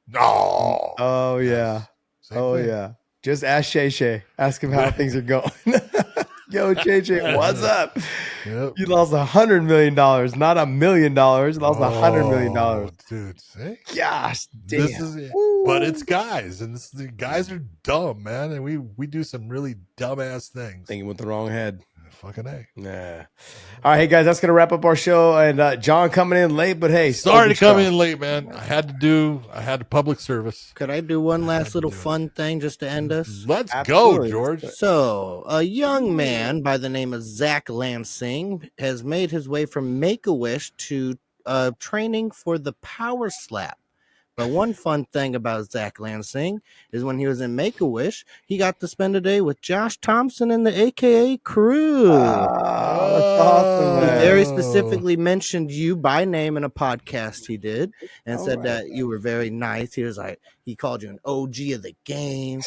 Speaker 5: no.
Speaker 2: Oh, yeah.
Speaker 5: Same thing.
Speaker 2: Yeah. Just ask Shay Shay. Ask him how things are going. Yo, JJ, what's up?
Speaker 5: Yep.
Speaker 2: You lost $100 million, not $1 million. You lost $100 million.
Speaker 5: Dude, see?
Speaker 2: Gosh, damn.
Speaker 5: But it's guys, and the guys are dumb, man. And we do some really dumbass things.
Speaker 2: Thinking with the wrong head.
Speaker 5: Fucking A.
Speaker 2: Nah. All right, hey guys, that's gonna wrap up our show. And John coming in late, but hey,
Speaker 5: sorry to come in late, man. I had to public service.
Speaker 3: Could I do one last little fun thing just to end us?
Speaker 5: Let's go, George.
Speaker 3: So, a young man by the name of Zach Lansing has made his way from Make-A-Wish to training for the Power Slap. But one fun thing about Zach Lansing is when he was in Make-A-Wish, he got to spend a day with Josh Thompson and the AKA crew.
Speaker 2: Oh, that's awesome, man.
Speaker 3: He very specifically mentioned you by name in a podcast he did and said that you were very nice. He was like, he called you an OG of the game.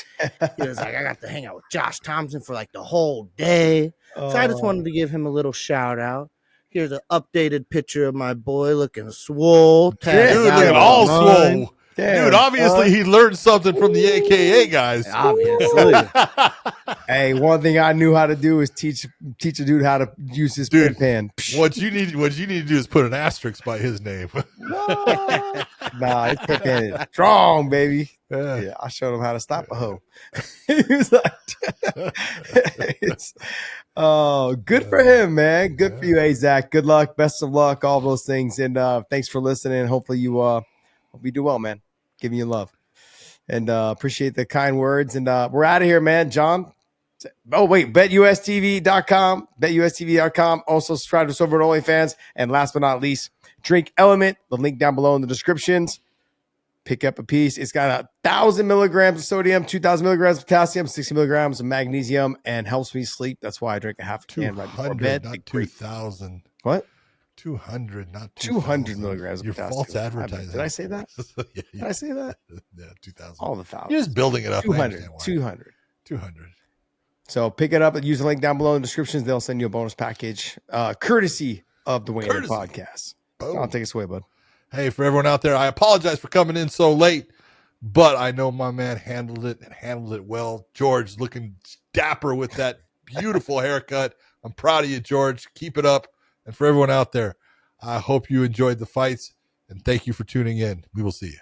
Speaker 3: He was like, I got to hang out with Josh Thompson for like the whole day. So I just wanted to give him a little shout out. Here's an updated picture of my boy looking swole.
Speaker 5: Dude, looking all swole. Damn, dude, obviously he learned something from the AKA guys.
Speaker 3: Obviously.
Speaker 2: Hey, one thing I knew how to do is teach a dude how to use his pen.
Speaker 5: What you need to do is put an asterisk by his name.
Speaker 2: Nah, he's cooking it strong, baby. Yeah, I showed him how to stop a hoe. He was like, oh, good for him, man. Good for you, hey, Zach. Good luck, best of luck, all those things. And thanks for listening. Hopefully you hope you do well, man. Giving you love. And appreciate the kind words. And we're out of here, man. John. Oh, wait, betustv.com, betustv.com. Also subscribe to us over at OnlyFans. And last but not least, drink Element. The link down below in the descriptions. Pick up a piece. It's got 1,000 milligrams of sodium, 2,000 milligrams of potassium, 60 milligrams of magnesium, and helps me sleep. That's why I drink a half a can right before bed.
Speaker 5: Not 2,000.
Speaker 2: What?
Speaker 5: 200, not
Speaker 2: 200 milligrams of
Speaker 5: You're
Speaker 2: potassium.
Speaker 5: false advertising.
Speaker 2: Did I say that?
Speaker 5: Yeah,
Speaker 2: Did I say that?
Speaker 5: Yeah, 2,000.
Speaker 2: All the thousands.
Speaker 5: You're just building it up.
Speaker 2: 200. 200.
Speaker 5: 200.
Speaker 2: So pick it up and use the link down below in the descriptions. They'll send you a bonus package courtesy of the Wayne Podcast. I'll take us away, bud.
Speaker 5: Hey, for everyone out there, I apologize for coming in so late, but I know my man handled it well. George looking dapper with that beautiful haircut. I'm proud of you, George. Keep it up. And for everyone out there, I hope you enjoyed the fights, and thank you for tuning in. We will see you.